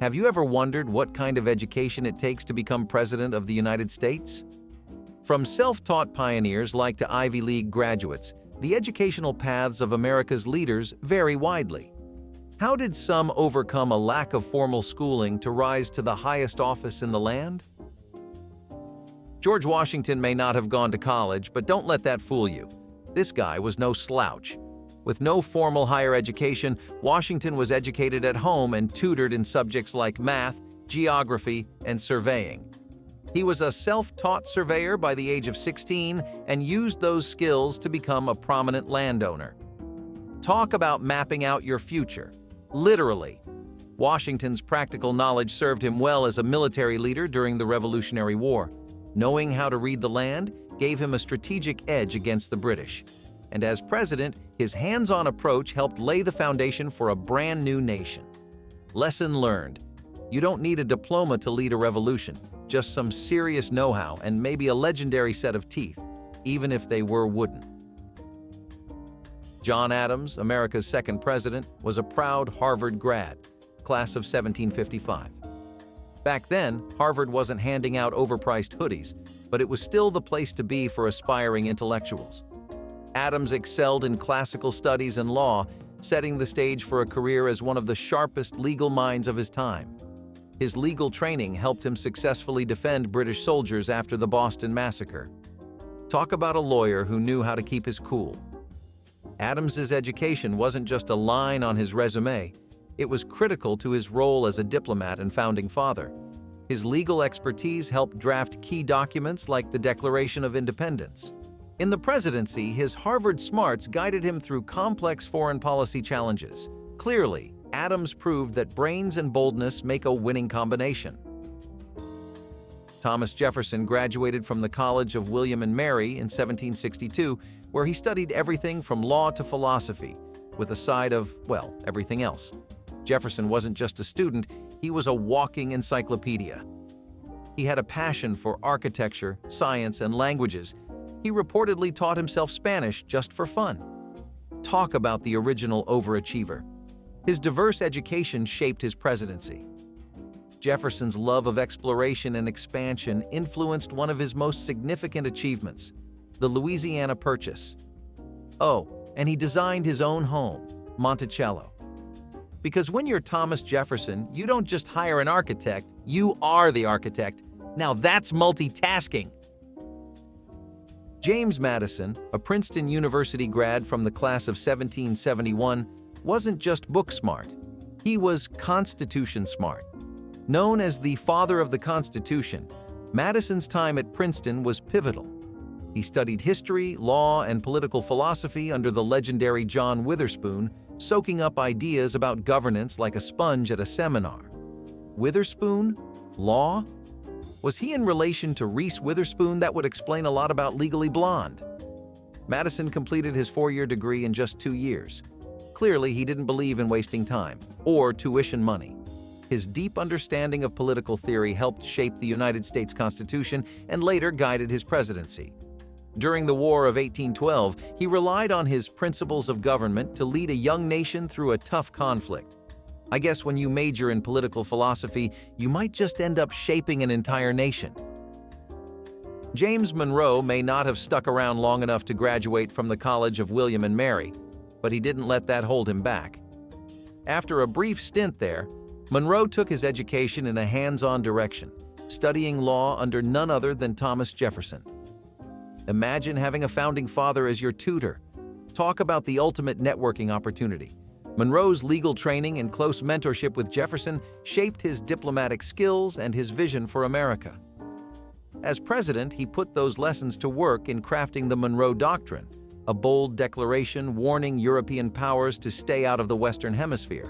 Have you ever wondered what kind of education it takes to become President of the United States? From self-taught pioneers like to Ivy League graduates, the educational paths of America's leaders vary widely. How did some overcome a lack of formal schooling to rise to the highest office in the land? George Washington may not have gone to college, but don't let that fool you. This guy was no slouch. With no formal higher education, Washington was educated at home and tutored in subjects like math, geography, and surveying. He was a self-taught surveyor by the age of 16 and used those skills to become a prominent landowner. Talk about mapping out your future. Literally. Washington's practical knowledge served him well as a military leader during the Revolutionary War. Knowing how to read the land gave him a strategic edge against the British. And as president, his hands-on approach helped lay the foundation for a brand new nation. Lesson learned. You don't need a diploma to lead a revolution, just some serious know-how and maybe a legendary set of teeth, even if they were wooden. John Adams, America's second president, was a proud Harvard grad, class of 1755. Back then, Harvard wasn't handing out overpriced hoodies, but it was still the place to be for aspiring intellectuals. Adams excelled in classical studies and law, setting the stage for a career as one of the sharpest legal minds of his time. His legal training helped him successfully defend British soldiers after the Boston Massacre. Talk about a lawyer who knew how to keep his cool. Adams's education wasn't just a line on his resume, it was critical to his role as a diplomat and founding father. His legal expertise helped draft key documents like the Declaration of Independence. In the presidency, his Harvard smarts guided him through complex foreign policy challenges. Clearly, Adams proved that brains and boldness make a winning combination. Thomas Jefferson graduated from the College of William and Mary in 1762, where he studied everything from law to philosophy, with a side of, well, everything else. Jefferson wasn't just a student, he was a walking encyclopedia. He had a passion for architecture, science, and languages. He reportedly taught himself Spanish just for fun. Talk about the original overachiever. His diverse education shaped his presidency. Jefferson's love of exploration and expansion influenced one of his most significant achievements, the Louisiana Purchase. Oh, and he designed his own home, Monticello. Because when you're Thomas Jefferson, you don't just hire an architect, you are the architect. Now that's multitasking. James Madison, a Princeton University grad from the class of 1771, wasn't just book smart. He was Constitution smart. Known as the father of the Constitution, Madison's time at Princeton was pivotal. He studied history, law, and political philosophy under the legendary John Witherspoon, soaking up ideas about governance like a sponge at a seminar. Witherspoon? Law? Was he in relation to Reese Witherspoon? That would explain a lot about Legally Blonde. Madison completed his 4-year degree in just 2 years. Clearly, he didn't believe in wasting time or tuition money. His deep understanding of political theory helped shape the United States Constitution and later guided his presidency. During the War of 1812, he relied on his principles of government to lead a young nation through a tough conflict. I guess when you major in political philosophy, you might just end up shaping an entire nation. James Monroe may not have stuck around long enough to graduate from the College of William and Mary, but he didn't let that hold him back. After a brief stint there, Monroe took his education in a hands-on direction, studying law under none other than Thomas Jefferson. Imagine having a founding father as your tutor. Talk about the ultimate networking opportunity. Monroe's legal training and close mentorship with Jefferson shaped his diplomatic skills and his vision for America. As president, he put those lessons to work in crafting the Monroe Doctrine, a bold declaration warning European powers to stay out of the Western Hemisphere.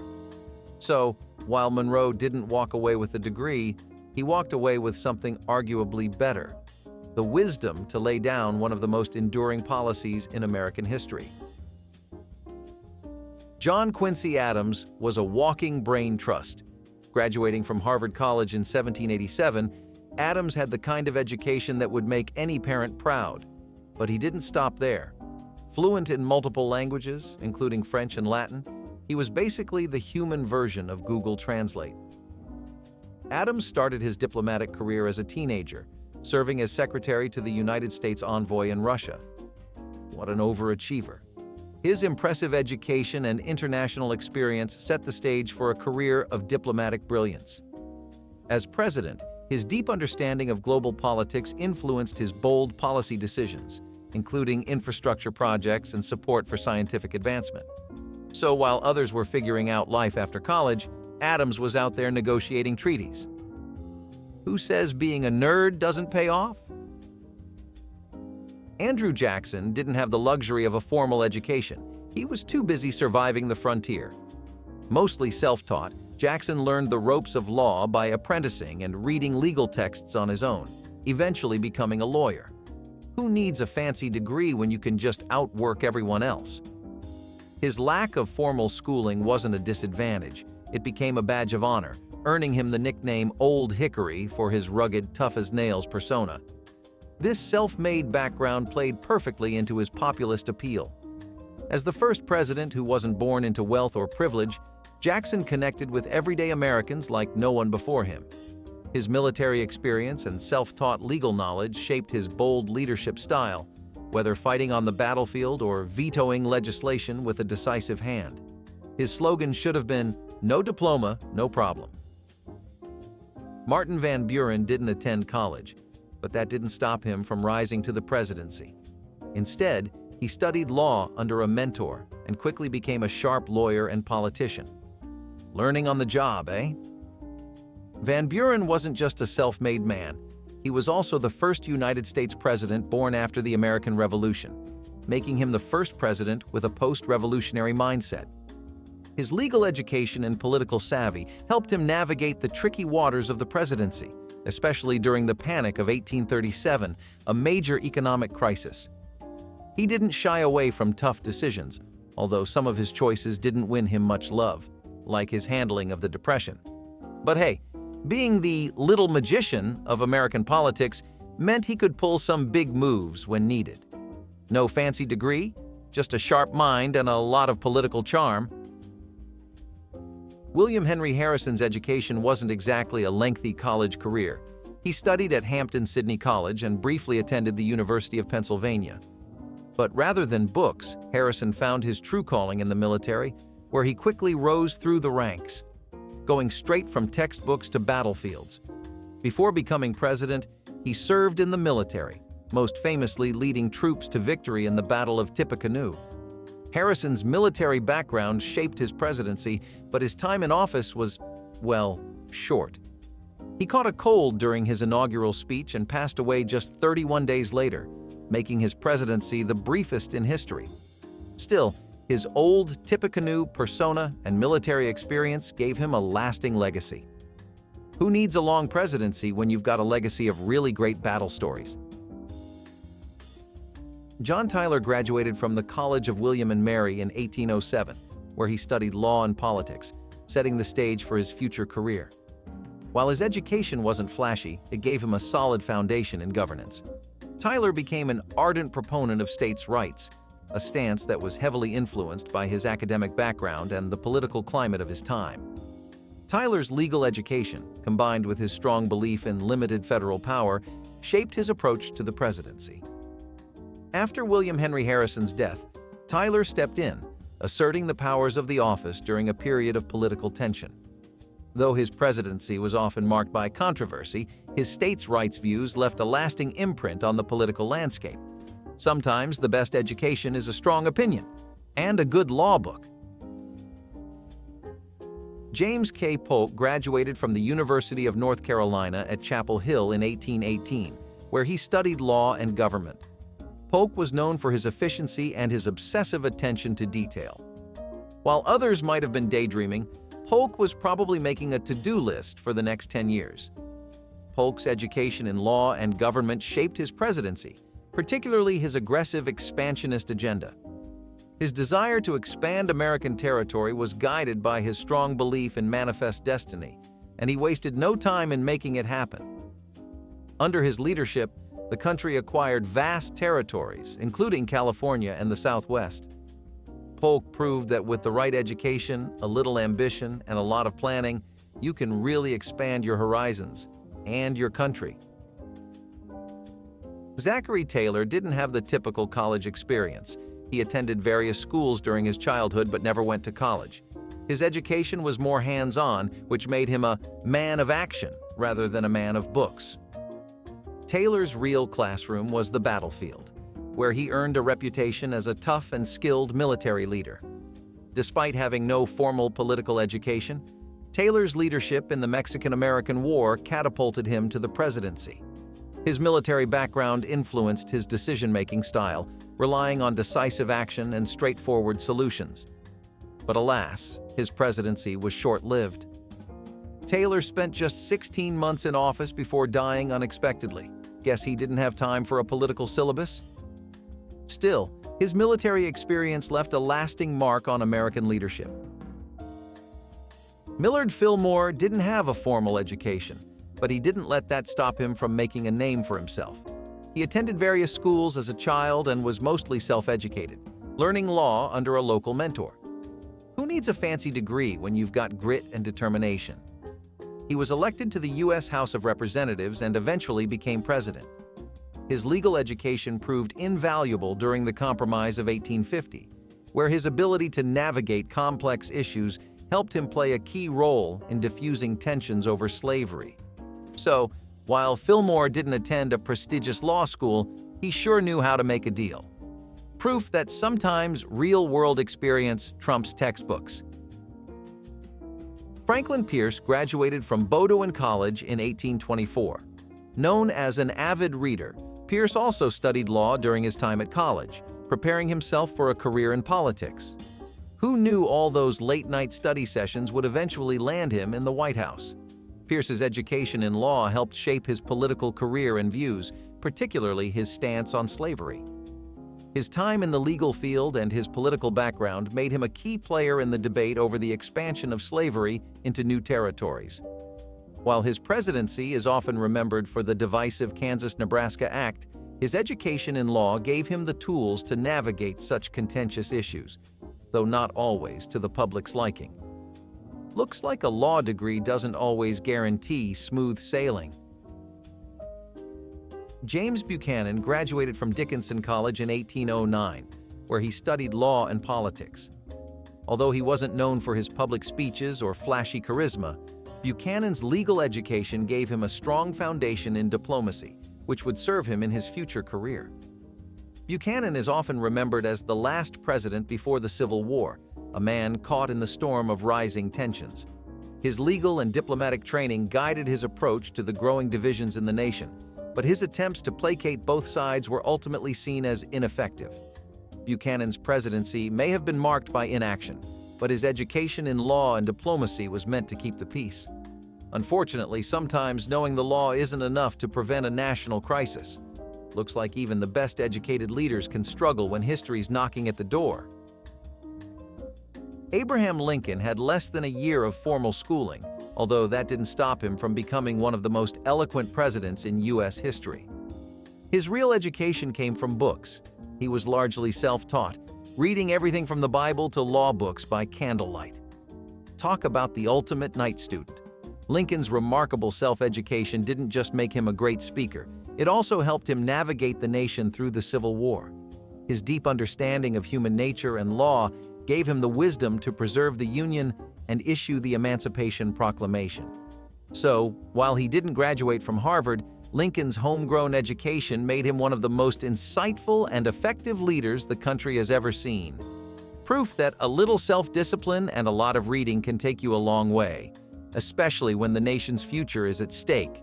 So, while Monroe didn't walk away with a degree, he walked away with something arguably better: the wisdom to lay down one of the most enduring policies in American history. John Quincy Adams was a walking brain trust. Graduating from Harvard College in 1787, Adams had the kind of education that would make any parent proud. But he didn't stop there. Fluent in multiple languages, including French and Latin, he was basically the human version of Google Translate. Adams started his diplomatic career as a teenager, serving as secretary to the United States envoy in Russia. What an overachiever. His impressive education and international experience set the stage for a career of diplomatic brilliance. As president, his deep understanding of global politics influenced his bold policy decisions, including infrastructure projects and support for scientific advancement. So while others were figuring out life after college, Adams was out there negotiating treaties. Who says being a nerd doesn't pay off? Andrew Jackson didn't have the luxury of a formal education. He was too busy surviving the frontier. Mostly self-taught, Jackson learned the ropes of law by apprenticing and reading legal texts on his own, eventually becoming a lawyer. Who needs a fancy degree when you can just outwork everyone else? His lack of formal schooling wasn't a disadvantage. It became a badge of honor, earning him the nickname Old Hickory for his rugged, tough-as-nails persona. This self-made background played perfectly into his populist appeal. As the first president who wasn't born into wealth or privilege, Jackson connected with everyday Americans like no one before him. His military experience and self-taught legal knowledge shaped his bold leadership style, whether fighting on the battlefield or vetoing legislation with a decisive hand. His slogan should have been, "No diploma, no problem." Martin Van Buren didn't attend college, but that didn't stop him from rising to the presidency. Instead, he studied law under a mentor and quickly became a sharp lawyer and politician. Learning on the job, eh? Van Buren wasn't just a self-made man. He was also the first United States president born after the American Revolution, making him the first president with a post-revolutionary mindset. His legal education and political savvy helped him navigate the tricky waters of the presidency, especially during the Panic of 1837, a major economic crisis. He didn't shy away from tough decisions, although some of his choices didn't win him much love, like his handling of the Depression. But hey, being the little magician of American politics meant he could pull some big moves when needed. No fancy degree, just a sharp mind and a lot of political charm. William Henry Harrison's education wasn't exactly a lengthy college career. He studied at Hampton-Sydney College and briefly attended the University of Pennsylvania. But rather than books, Harrison found his true calling in the military, where he quickly rose through the ranks, going straight from textbooks to battlefields. Before becoming president, he served in the military, most famously leading troops to victory in the Battle of Tippecanoe. Harrison's military background shaped his presidency, but his time in office was, well, short. He caught a cold during his inaugural speech and passed away just 31 days later, making his presidency the briefest in history. Still, his old Tippecanoe persona and military experience gave him a lasting legacy. Who needs a long presidency when you've got a legacy of really great battle stories? John Tyler graduated from the College of William and Mary in 1807, where he studied law and politics, setting the stage for his future career. While his education wasn't flashy, it gave him a solid foundation in governance. Tyler became an ardent proponent of states' rights, a stance that was heavily influenced by his academic background and the political climate of his time. Tyler's legal education, combined with his strong belief in limited federal power, shaped his approach to the presidency. After William Henry Harrison's death, Tyler stepped in, asserting the powers of the office during a period of political tension. Though his presidency was often marked by controversy, his states' rights views left a lasting imprint on the political landscape. Sometimes the best education is a strong opinion and a good law book. James K. Polk graduated from the University of North Carolina at Chapel Hill in 1818, where he studied law and government. Polk was known for his efficiency and his obsessive attention to detail. While others might have been daydreaming, Polk was probably making a to-do list for the next 10 years. Polk's education in law and government shaped his presidency, particularly his aggressive expansionist agenda. His desire to expand American territory was guided by his strong belief in manifest destiny, and he wasted no time in making it happen. Under his leadership, the country acquired vast territories, including California and the Southwest. Polk proved that with the right education, a little ambition, and a lot of planning, you can really expand your horizons and your country. Zachary Taylor didn't have the typical college experience. He attended various schools during his childhood but never went to college. His education was more hands-on, which made him a man of action rather than a man of books. Taylor's real classroom was the battlefield, where he earned a reputation as a tough and skilled military leader. Despite having no formal political education, Taylor's leadership in the Mexican-American War catapulted him to the presidency. His military background influenced his decision-making style, relying on decisive action and straightforward solutions. But alas, his presidency was short-lived. Taylor spent just 16 months in office before dying unexpectedly. Guess he didn't have time for a political syllabus? Still, his military experience left a lasting mark on American leadership. Millard Fillmore didn't have a formal education, but he didn't let that stop him from making a name for himself. He attended various schools as a child and was mostly self-educated, learning law under a local mentor. Who needs a fancy degree when you've got grit and determination? He was elected to the U.S. House of Representatives and eventually became president. His legal education proved invaluable during the Compromise of 1850, where his ability to navigate complex issues helped him play a key role in diffusing tensions over slavery. So, while Fillmore didn't attend a prestigious law school, he sure knew how to make a deal. Proof that sometimes real-world experience trumps textbooks. Franklin Pierce graduated from Bowdoin College in 1824. Known as an avid reader, Pierce also studied law during his time at college, preparing himself for a career in politics. Who knew all those late-night study sessions would eventually land him in the White House? Pierce's education in law helped shape his political career and views, particularly his stance on slavery. His time in the legal field and his political background made him a key player in the debate over the expansion of slavery into new territories. While his presidency is often remembered for the divisive Kansas-Nebraska Act, his education in law gave him the tools to navigate such contentious issues, though not always to the public's liking. Looks like a law degree doesn't always guarantee smooth sailing. James Buchanan graduated from Dickinson College in 1809, where he studied law and politics. Although he wasn't known for his public speeches or flashy charisma, Buchanan's legal education gave him a strong foundation in diplomacy, which would serve him in his future career. Buchanan is often remembered as the last president before the Civil War, a man caught in the storm of rising tensions. His legal and diplomatic training guided his approach to the growing divisions in the nation, but his attempts to placate both sides were ultimately seen as ineffective. Buchanan's presidency may have been marked by inaction, but his education in law and diplomacy was meant to keep the peace. Unfortunately, sometimes knowing the law isn't enough to prevent a national crisis. Looks like even the best educated leaders can struggle when history's knocking at the door. Abraham Lincoln had less than a year of formal schooling, although that didn't stop him from becoming one of the most eloquent presidents in U.S. history. His real education came from books. He was largely self-taught, reading everything from the Bible to law books by candlelight. Talk about the ultimate night student. Lincoln's remarkable self-education didn't just make him a great speaker, it also helped him navigate the nation through the Civil War. His deep understanding of human nature and law gave him the wisdom to preserve the Union and issue the Emancipation Proclamation. So, while he didn't graduate from Harvard, Lincoln's homegrown education made him one of the most insightful and effective leaders the country has ever seen. Proof that a little self-discipline and a lot of reading can take you a long way, especially when the nation's future is at stake.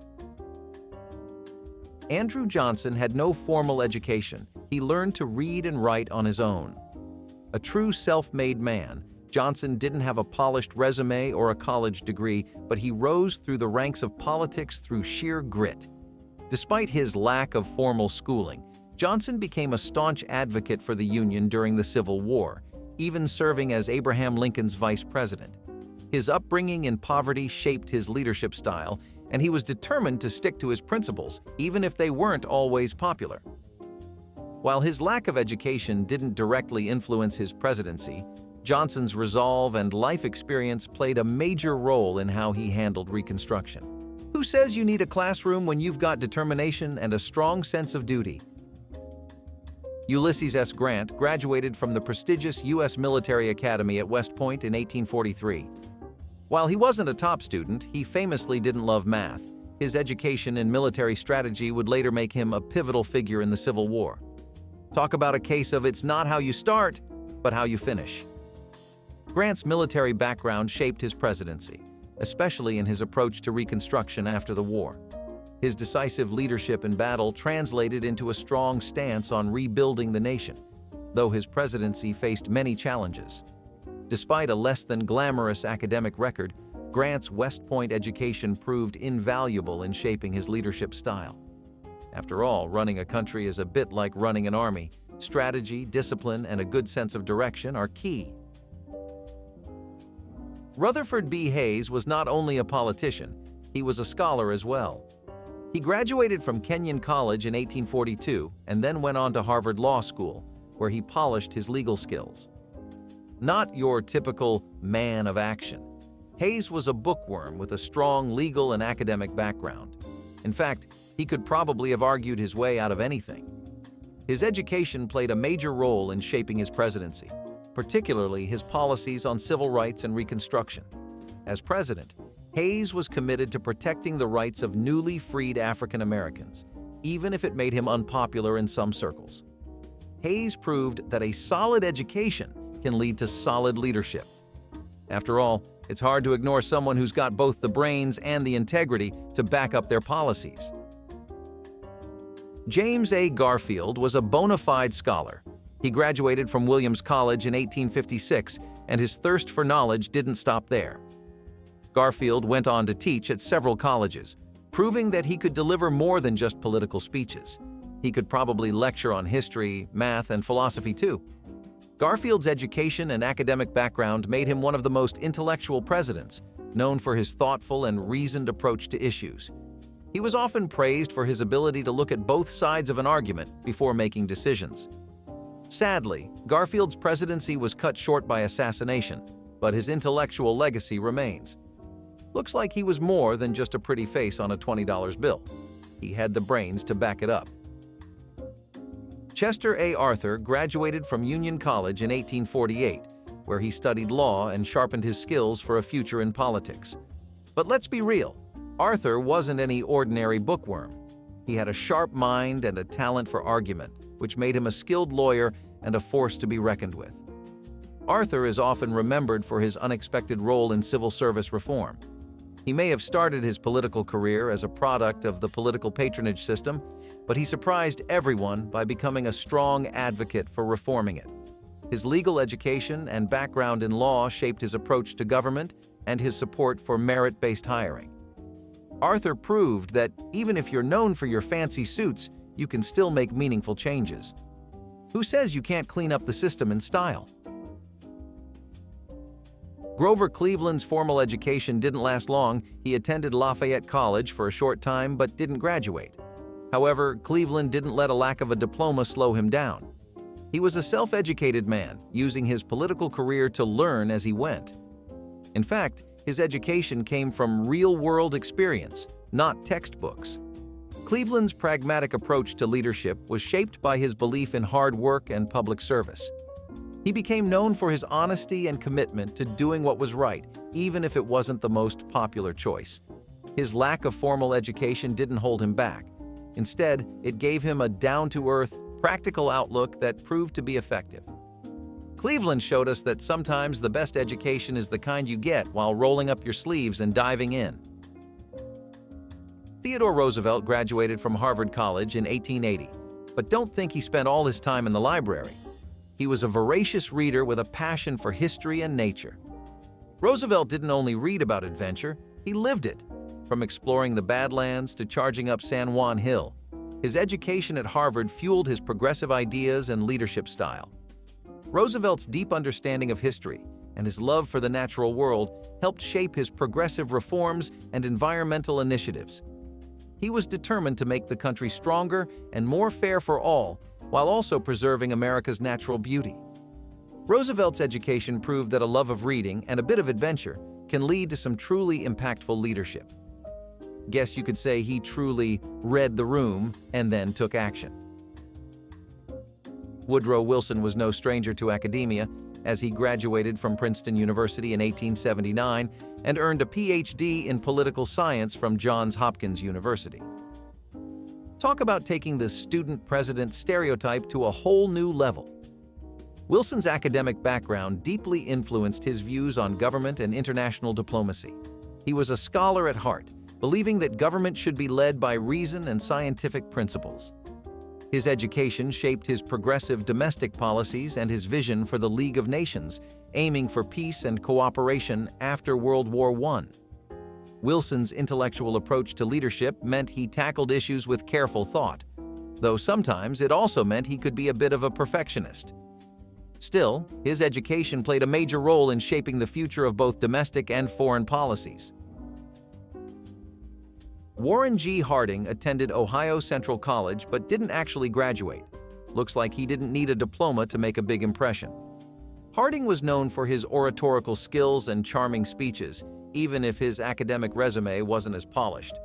Andrew Johnson had no formal education. He learned to read and write on his own. A true self-made man, Johnson didn't have a polished resume or a college degree, but he rose through the ranks of politics through sheer grit. Despite his lack of formal schooling, Johnson became a staunch advocate for the Union during the Civil War, even serving as Abraham Lincoln's vice president. His upbringing in poverty shaped his leadership style, and he was determined to stick to his principles, even if they weren't always popular. While his lack of education didn't directly influence his presidency, Johnson's resolve and life experience played a major role in how he handled Reconstruction. Who says you need a classroom when you've got determination and a strong sense of duty? Ulysses S. Grant graduated from the prestigious U.S. Military Academy at West Point in 1843. While he wasn't a top student, he famously didn't love math. His education in military strategy would later make him a pivotal figure in the Civil War. Talk about a case of it's not how you start, but how you finish. Grant's military background shaped his presidency, especially in his approach to Reconstruction after the war. His decisive leadership in battle translated into a strong stance on rebuilding the nation, though his presidency faced many challenges. Despite a less than glamorous academic record, Grant's West Point education proved invaluable in shaping his leadership style. After all, running a country is a bit like running an army. Strategy, discipline, and a good sense of direction are key. Rutherford B. Hayes was not only a politician, he was a scholar as well. He graduated from Kenyon College in 1842 and then went on to Harvard Law School, where he polished his legal skills. Not your typical man of action, Hayes was a bookworm with a strong legal and academic background. In fact, he could probably have argued his way out of anything. His education played a major role in shaping his presidency, particularly his policies on civil rights and Reconstruction. As president, Hayes was committed to protecting the rights of newly freed African Americans, even if it made him unpopular in some circles. Hayes proved that a solid education can lead to solid leadership. After all, it's hard to ignore someone who's got both the brains and the integrity to back up their policies. James A. Garfield was a bona fide scholar. He graduated from Williams College in 1856, and his thirst for knowledge didn't stop there. Garfield went on to teach at several colleges, proving that he could deliver more than just political speeches. He could probably lecture on history, math, and philosophy too. Garfield's education and academic background made him one of the most intellectual presidents, known for his thoughtful and reasoned approach to issues. He was often praised for his ability to look at both sides of an argument before making decisions. Sadly, Garfield's presidency was cut short by assassination, but his intellectual legacy remains. Looks like he was more than just a pretty face on a $20 bill. He had the brains to back it up. Chester A. Arthur graduated from Union College in 1848, where he studied law and sharpened his skills for a future in politics. But let's be real, Arthur wasn't any ordinary bookworm. He had a sharp mind and a talent for argument, which made him a skilled lawyer and a force to be reckoned with. Arthur is often remembered for his unexpected role in civil service reform. He may have started his political career as a product of the political patronage system, but he surprised everyone by becoming a strong advocate for reforming it. His legal education and background in law shaped his approach to government and his support for merit-based hiring. Arthur proved that even if you're known for your fancy suits, you can still make meaningful changes. Who says you can't clean up the system in style? Grover Cleveland's formal education didn't last long. He attended Lafayette College for a short time but didn't graduate. However, Cleveland didn't let a lack of a diploma slow him down. He was a self-educated man, using his political career to learn as he went. In fact, his education came from real-world experience, not textbooks. Cleveland's pragmatic approach to leadership was shaped by his belief in hard work and public service. He became known for his honesty and commitment to doing what was right, even if it wasn't the most popular choice. His lack of formal education didn't hold him back. Instead, it gave him a down-to-earth, practical outlook that proved to be effective. Cleveland showed us that sometimes the best education is the kind you get while rolling up your sleeves and diving in. Theodore Roosevelt graduated from Harvard College in 1880, but don't think he spent all his time in the library. He was a voracious reader with a passion for history and nature. Roosevelt didn't only read about adventure, he lived it. From exploring the Badlands to charging up San Juan Hill, his education at Harvard fueled his progressive ideas and leadership style. Roosevelt's deep understanding of history and his love for the natural world helped shape his progressive reforms and environmental initiatives. He was determined to make the country stronger and more fair for all, while also preserving America's natural beauty. Roosevelt's education proved that a love of reading and a bit of adventure can lead to some truly impactful leadership. Guess you could say he truly read the room and then took action. Woodrow Wilson was no stranger to academia, as he graduated from Princeton University in 1879 and earned a PhD in political science from Johns Hopkins University. Talk about taking the student-president stereotype to a whole new level. Wilson's academic background deeply influenced his views on government and international diplomacy. He was a scholar at heart, believing that government should be led by reason and scientific principles. His education shaped his progressive domestic policies and his vision for the League of Nations, aiming for peace and cooperation after World War I. Wilson's intellectual approach to leadership meant he tackled issues with careful thought, though sometimes it also meant he could be a bit of a perfectionist. Still, his education played a major role in shaping the future of both domestic and foreign policies. Warren G. Harding attended Ohio Central College but didn't actually graduate. Looks like he didn't need a diploma to make a big impression. Harding was known for his oratorical skills and charming speeches, even if his academic resume wasn't as polished.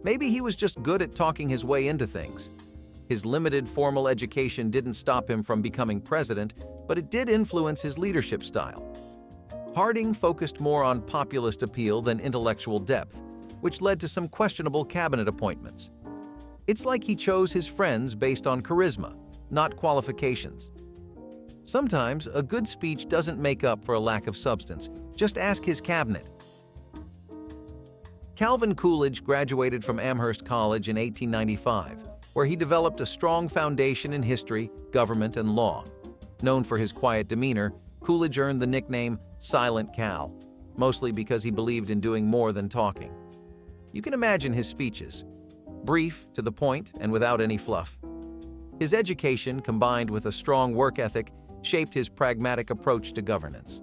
Maybe he was just good at talking his way into things. His limited formal education didn't stop him from becoming president, but it did influence his leadership style. Harding focused more on populist appeal than intellectual depth, which led to some questionable cabinet appointments. It's like he chose his friends based on charisma, not qualifications. Sometimes a good speech doesn't make up for a lack of substance. Just ask his cabinet. Calvin Coolidge graduated from Amherst College in 1895, where he developed a strong foundation in history, government, and law. Known for his quiet demeanor, Coolidge earned the nickname Silent Cal, mostly because he believed in doing more than talking. You can imagine his speeches, brief, to the point, and without any fluff. His education, combined with a strong work ethic, shaped his pragmatic approach to governance.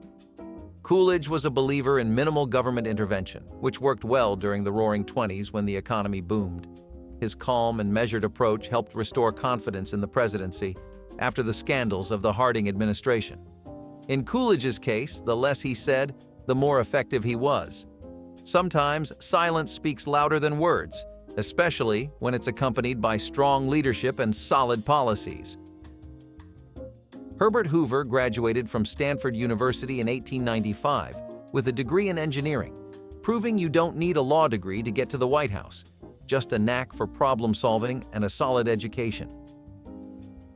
Coolidge was a believer in minimal government intervention, which worked well during the Roaring '20s when the economy boomed. His calm and measured approach helped restore confidence in the presidency after the scandals of the Harding administration. In Coolidge's case, the less he said, the more effective he was. Sometimes silence speaks louder than words, especially when it's accompanied by strong leadership and solid policies. Herbert Hoover graduated from Stanford University in 1895 with a degree in engineering, proving you don't need a law degree to get to the White House, just a knack for problem solving and a solid education.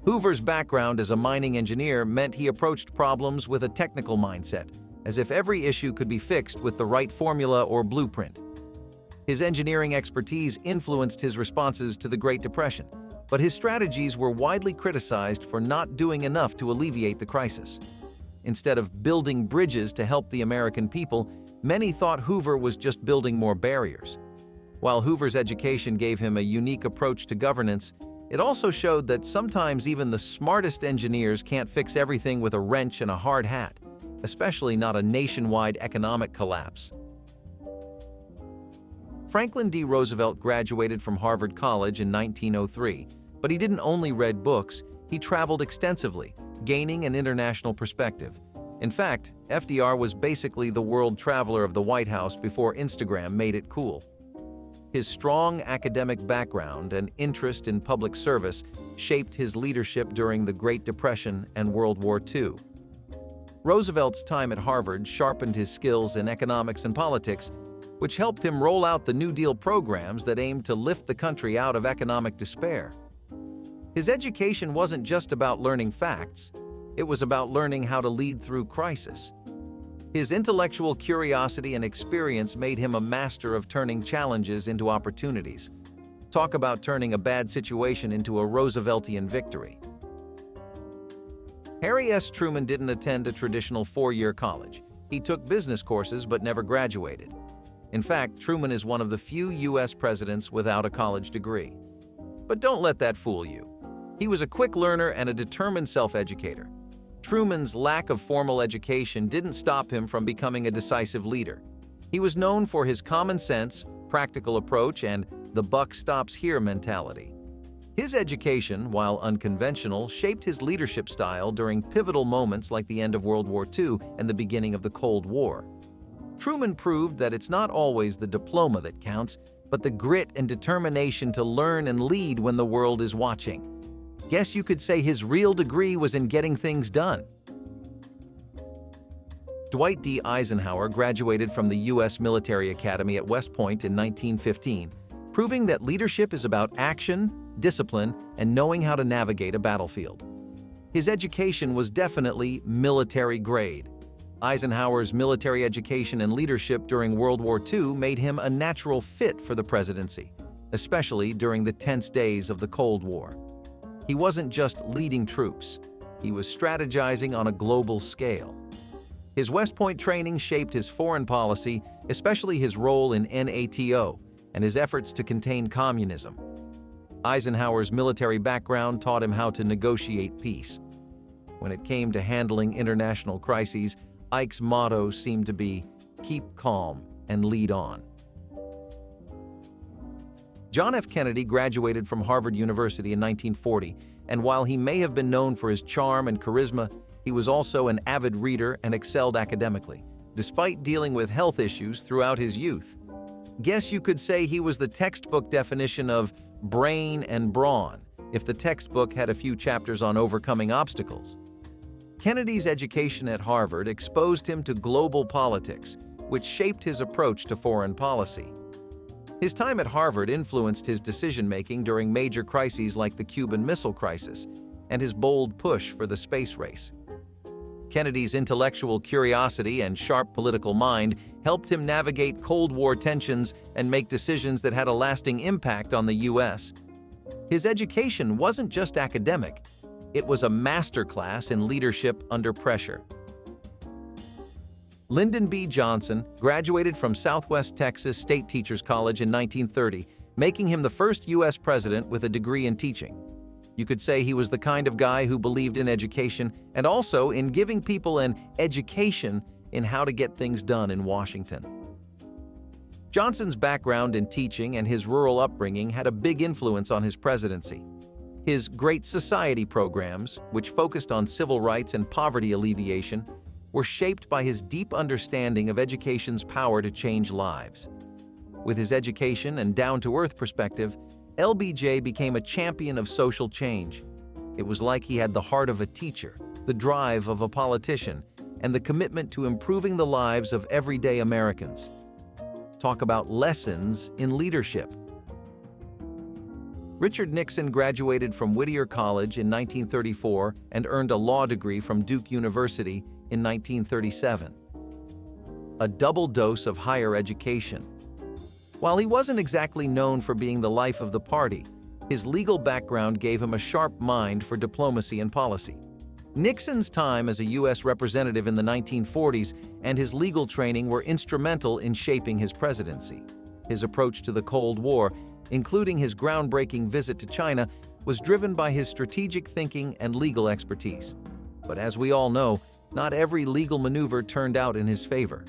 Hoover's background as a mining engineer meant he approached problems with a technical mindset, as if every issue could be fixed with the right formula or blueprint. His engineering expertise influenced his responses to the Great Depression, but his strategies were widely criticized for not doing enough to alleviate the crisis. Instead of building bridges to help the American people, many thought Hoover was just building more barriers. While Hoover's education gave him a unique approach to governance, it also showed that sometimes even the smartest engineers can't fix everything with a wrench and a hard hat, especially not a nationwide economic collapse. Franklin D. Roosevelt graduated from Harvard College in 1903, but he didn't only read books, he traveled extensively, gaining an international perspective. In fact, FDR was basically the world traveler of the White House before Instagram made it cool. His strong academic background and interest in public service shaped his leadership during the Great Depression and World War II. Roosevelt's time at Harvard sharpened his skills in economics and politics, which helped him roll out the New Deal programs that aimed to lift the country out of economic despair. His education wasn't just about learning facts, it was about learning how to lead through crisis. His intellectual curiosity and experience made him a master of turning challenges into opportunities. Talk about turning a bad situation into a Rooseveltian victory. Harry S. Truman didn't attend a traditional four-year college. He took business courses but never graduated. In fact, Truman is one of the few U.S. presidents without a college degree. But don't let that fool you. He was a quick learner and a determined self-educator. Truman's lack of formal education didn't stop him from becoming a decisive leader. He was known for his common sense, practical approach, and the buck stops here mentality. His education, while unconventional, shaped his leadership style during pivotal moments like the end of World War II and the beginning of the Cold War. Truman proved that it's not always the diploma that counts, but the grit and determination to learn and lead when the world is watching. Guess you could say his real degree was in getting things done. Dwight D. Eisenhower graduated from the U.S. Military Academy at West Point in 1915, proving that leadership is about action, discipline, and knowing how to navigate a battlefield. His education was definitely military grade. Eisenhower's military education and leadership during World War II made him a natural fit for the presidency, especially during the tense days of the Cold War. He wasn't just leading troops, he was strategizing on a global scale. His West Point training shaped his foreign policy, especially his role in NATO and his efforts to contain communism. Eisenhower's military background taught him how to negotiate peace. When it came to handling international crises, Ike's motto seemed to be, "Keep calm and lead on." John F. Kennedy graduated from Harvard University in 1940, and while he may have been known for his charm and charisma, he was also an avid reader and excelled academically, despite dealing with health issues throughout his youth. Guess you could say he was the textbook definition of brain and brawn, if the textbook had a few chapters on overcoming obstacles. Kennedy's education at Harvard exposed him to global politics, which shaped his approach to foreign policy. His time at Harvard influenced his decision-making during major crises like the Cuban Missile Crisis and his bold push for the space race. Kennedy's intellectual curiosity and sharp political mind helped him navigate Cold War tensions and make decisions that had a lasting impact on the U.S. His education wasn't just academic, it was a masterclass in leadership under pressure. Lyndon B. Johnson graduated from Southwest Texas State Teachers College in 1930, making him the first U.S. president with a degree in teaching. You could say he was the kind of guy who believed in education and also in giving people an education in how to get things done in Washington. Johnson's background in teaching and his rural upbringing had a big influence on his presidency. His Great Society programs, which focused on civil rights and poverty alleviation, were shaped by his deep understanding of education's power to change lives. With his education and down-to-earth perspective, LBJ became a champion of social change. It was like he had the heart of a teacher, the drive of a politician, and the commitment to improving the lives of everyday Americans. Talk about lessons in leadership. Richard Nixon graduated from Whittier College in 1934 and earned a law degree from Duke University in 1937. A double dose of higher education. While he wasn't exactly known for being the life of the party, his legal background gave him a sharp mind for diplomacy and policy. Nixon's time as a U.S. representative in the 1940s and his legal training were instrumental in shaping his presidency. His approach to the Cold War, including his groundbreaking visit to China, was driven by his strategic thinking and legal expertise. But as we all know, not every legal maneuver turned out in his favor.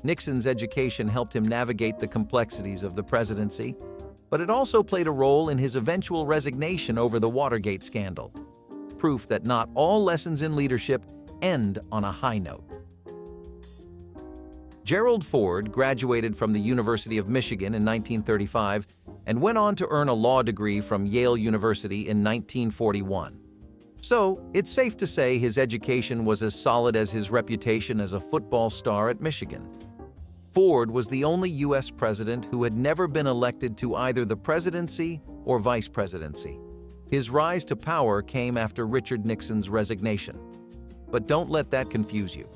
Nixon's education helped him navigate the complexities of the presidency, but it also played a role in his eventual resignation over the Watergate scandal. Proof that not all lessons in leadership end on a high note. Gerald Ford graduated from the University of Michigan in 1935 and went on to earn a law degree from Yale University in 1941. So, it's safe to say his education was as solid as his reputation as a football star at Michigan. Ford was the only U.S. president who had never been elected to either the presidency or vice presidency. His rise to power came after Richard Nixon's resignation. But don't let that confuse you.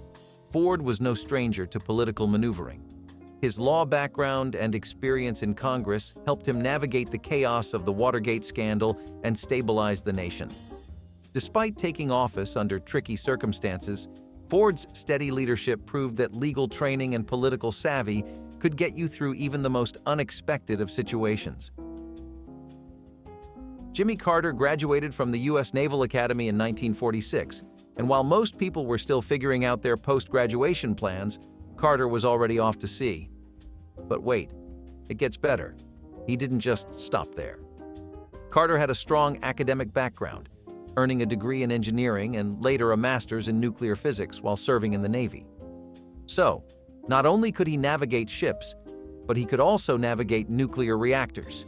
Ford was no stranger to political maneuvering. His law background and experience in Congress helped him navigate the chaos of the Watergate scandal and stabilize the nation. Despite taking office under tricky circumstances, Ford's steady leadership proved that legal training and political savvy could get you through even the most unexpected of situations. Jimmy Carter graduated from the U.S. Naval Academy in 1946, and while most people were still figuring out their post-graduation plans, Carter was already off to sea. But wait, it gets better. He didn't just stop there. Carter had a strong academic background, earning a degree in engineering and later a master's in nuclear physics while serving in the Navy. So, not only could he navigate ships, but he could also navigate nuclear reactors.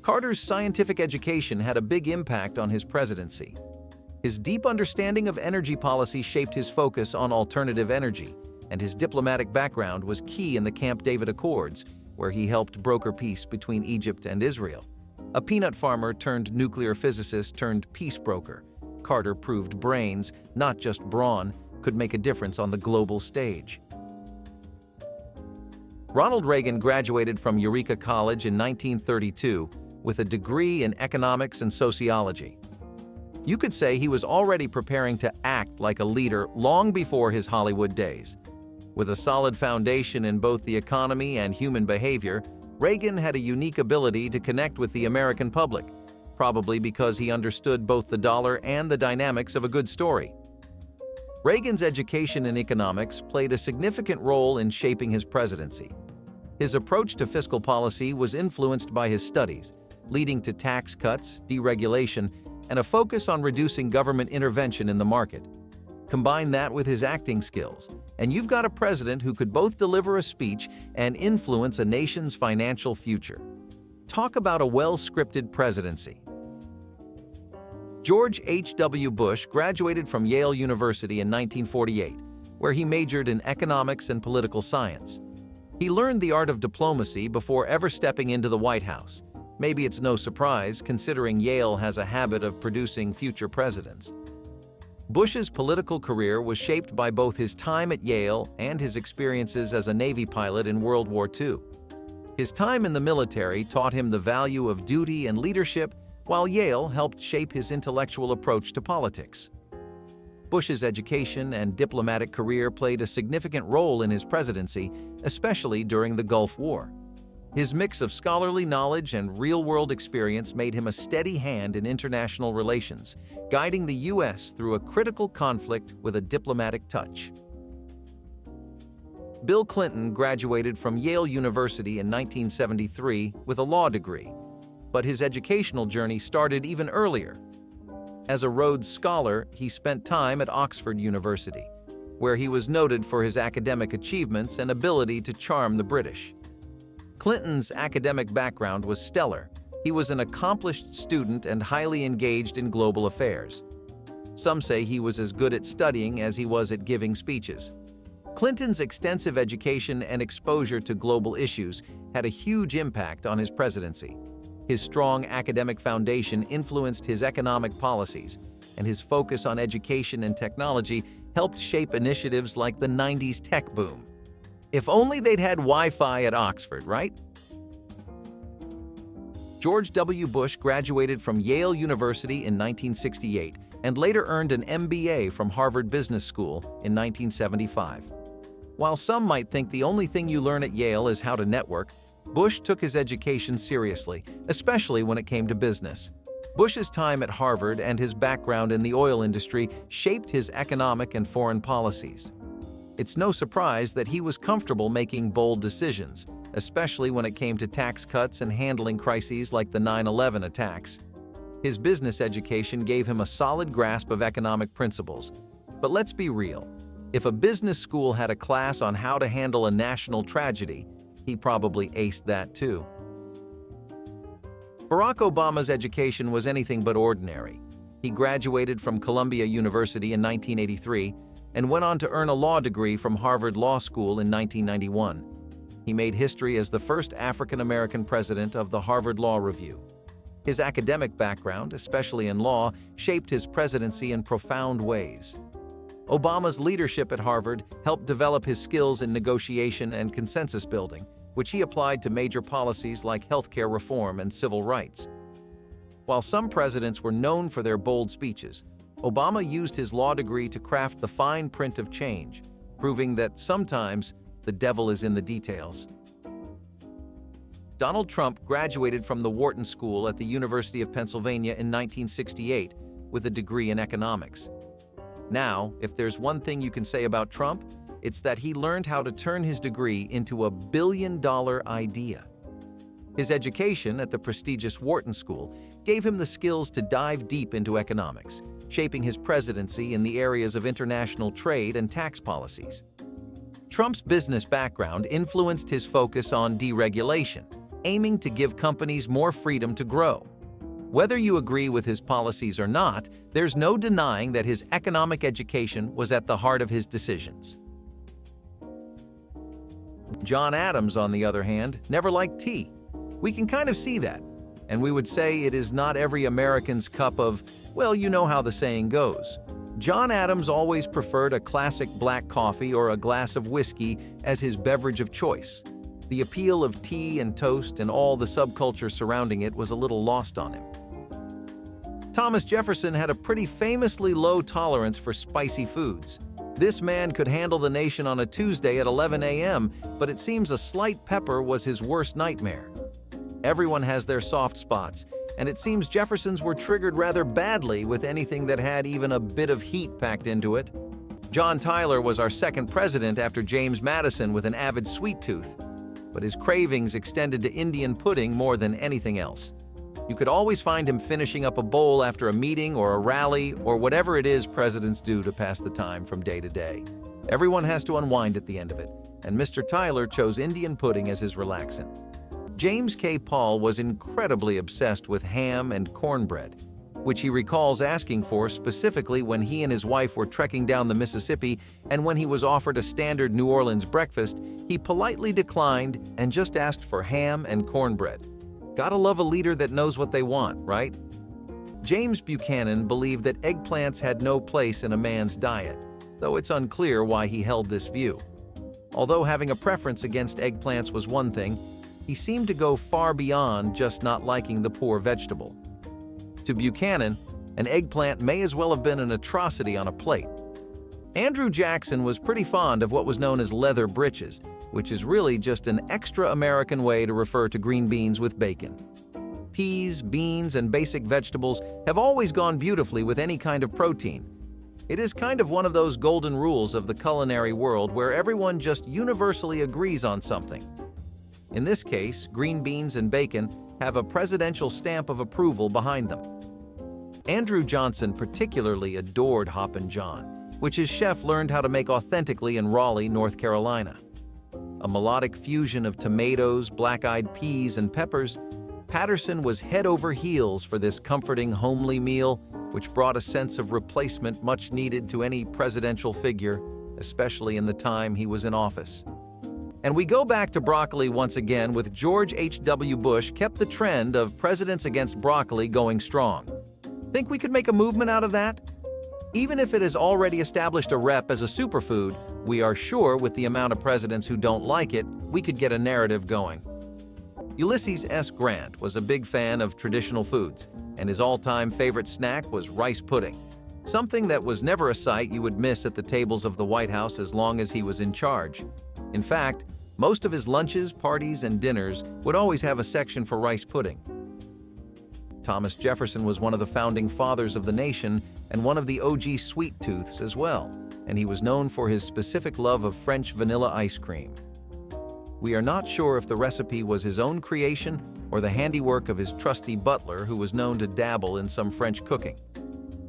Carter's scientific education had a big impact on his presidency. His deep understanding of energy policy shaped his focus on alternative energy, and his diplomatic background was key in the Camp David Accords, where he helped broker peace between Egypt and Israel. A peanut farmer turned nuclear physicist turned peace broker, Carter proved brains, not just brawn, could make a difference on the global stage. Ronald Reagan graduated from Eureka College in 1932 with a degree in economics and sociology. You could say he was already preparing to act like a leader long before his Hollywood days. With a solid foundation in both the economy and human behavior, Reagan had a unique ability to connect with the American public, probably because he understood both the dollar and the dynamics of a good story. Reagan's education in economics played a significant role in shaping his presidency. His approach to fiscal policy was influenced by his studies, leading to tax cuts, deregulation, and a focus on reducing government intervention in the market. Combine that with his acting skills, and you've got a president who could both deliver a speech and influence a nation's financial future. Talk about a well-scripted presidency. George H.W. Bush graduated from Yale University in 1948, where he majored in economics and political science. He learned the art of diplomacy before ever stepping into the White House. Maybe it's no surprise, considering Yale has a habit of producing future presidents. Bush's political career was shaped by both his time at Yale and his experiences as a Navy pilot in World War II. His time in the military taught him the value of duty and leadership, while Yale helped shape his intellectual approach to politics. Bush's education and diplomatic career played a significant role in his presidency, especially during the Gulf War. His mix of scholarly knowledge and real-world experience made him a steady hand in international relations, guiding the U.S. through a critical conflict with a diplomatic touch. Bill Clinton graduated from Yale University in 1973 with a law degree, but his educational journey started even earlier. As a Rhodes Scholar, he spent time at Oxford University, where he was noted for his academic achievements and ability to charm the British. Clinton's academic background was stellar. He was an accomplished student and highly engaged in global affairs. Some say he was as good at studying as he was at giving speeches. Clinton's extensive education and exposure to global issues had a huge impact on his presidency. His strong academic foundation influenced his economic policies, and his focus on education and technology helped shape initiatives like the 90s tech boom. If only they'd had Wi-Fi at Oxford, right? George W. Bush graduated from Yale University in 1968 and later earned an MBA from Harvard Business School in 1975. While some might think the only thing you learn at Yale is how to network, Bush took his education seriously, especially when it came to business. Bush's time at Harvard and his background in the oil industry shaped his economic and foreign policies. It's no surprise that he was comfortable making bold decisions, especially when it came to tax cuts and handling crises like the 9/11 attacks. His business education gave him a solid grasp of economic principles. But let's be real. If a business school had a class on how to handle a national tragedy, he probably aced that too. Barack Obama's education was anything but ordinary. He graduated from Columbia University in 1983 and went on to earn a law degree from Harvard Law School in 1991. He made history as the first African-American president of the Harvard Law Review. His academic background, especially in law, shaped his presidency in profound ways. Obama's leadership at Harvard helped develop his skills in negotiation and consensus building, which he applied to major policies like healthcare reform and civil rights. While some presidents were known for their bold speeches, Obama used his law degree to craft the fine print of change, proving that sometimes the devil is in the details. Donald Trump graduated from the Wharton School at the University of Pennsylvania in 1968 with a degree in economics. Now, if there's one thing you can say about Trump, it's that he learned how to turn his degree into a billion-dollar idea. His education at the prestigious Wharton School gave him the skills to dive deep into economics, shaping his presidency in the areas of international trade and tax policies. Trump's business background influenced his focus on deregulation, aiming to give companies more freedom to grow. Whether you agree with his policies or not, there's no denying that his economic education was at the heart of his decisions. John Adams, on the other hand, never liked tea. We can kind of see that, and we would say it is not every American's cup of, well, you know how the saying goes. John Adams always preferred a classic black coffee or a glass of whiskey as his beverage of choice. The appeal of tea and toast and all the subculture surrounding it was a little lost on him. Thomas Jefferson had a pretty famously low tolerance for spicy foods. This man could handle the nation on a Tuesday at 11 a.m., but it seems a slight pepper was his worst nightmare. Everyone has their soft spots, and it seems Jefferson's were triggered rather badly with anything that had even a bit of heat packed into it. John Tyler was our second president after James Madison with an avid sweet tooth, but his cravings extended to Indian pudding more than anything else. You could always find him finishing up a bowl after a meeting or a rally or whatever it is presidents do to pass the time from day to day. Everyone has to unwind at the end of it, and Mr. Tyler chose Indian pudding as his relaxant. James K. Paul was incredibly obsessed with ham and cornbread, which he recalls asking for specifically when he and his wife were trekking down the Mississippi, and when he was offered a standard New Orleans breakfast, he politely declined and just asked for ham and cornbread. Gotta love a leader that knows what they want, right? James Buchanan believed that eggplants had no place in a man's diet, though it's unclear why he held this view. Although having a preference against eggplants was one thing, he seemed to go far beyond just not liking the poor vegetable. To Buchanan, an eggplant may as well have been an atrocity on a plate. Andrew Jackson was pretty fond of what was known as leather britches, which is really just an extra American way to refer to green beans with bacon. Peas, beans, and basic vegetables have always gone beautifully with any kind of protein. It is kind of one of those golden rules of the culinary world where everyone just universally agrees on something. In this case, green beans and bacon have a presidential stamp of approval behind them. Andrew Johnson particularly adored Hoppin' John, which his chef learned how to make authentically in Raleigh, North Carolina. A melodic fusion of tomatoes, black-eyed peas, and peppers, Patterson was head over heels for this comforting, homely meal, which brought a sense of replacement much needed to any presidential figure, especially in the time he was in office. And we go back to broccoli once again, with George H.W. Bush kept the trend of presidents against broccoli going strong. Think we could make a movement out of that? Even if it has already established a rep as a superfood, we are sure with the amount of presidents who don't like it, we could get a narrative going. Ulysses S. Grant was a big fan of traditional foods, and his all-time favorite snack was rice pudding, something that was never a sight you would miss at the tables of the White House as long as he was in charge. In fact, most of his lunches, parties, and dinners would always have a section for rice pudding. Thomas Jefferson was one of the founding fathers of the nation and one of the OG sweet tooths as well, and he was known for his specific love of French vanilla ice cream. We are not sure if the recipe was his own creation or the handiwork of his trusty butler, who was known to dabble in some French cooking.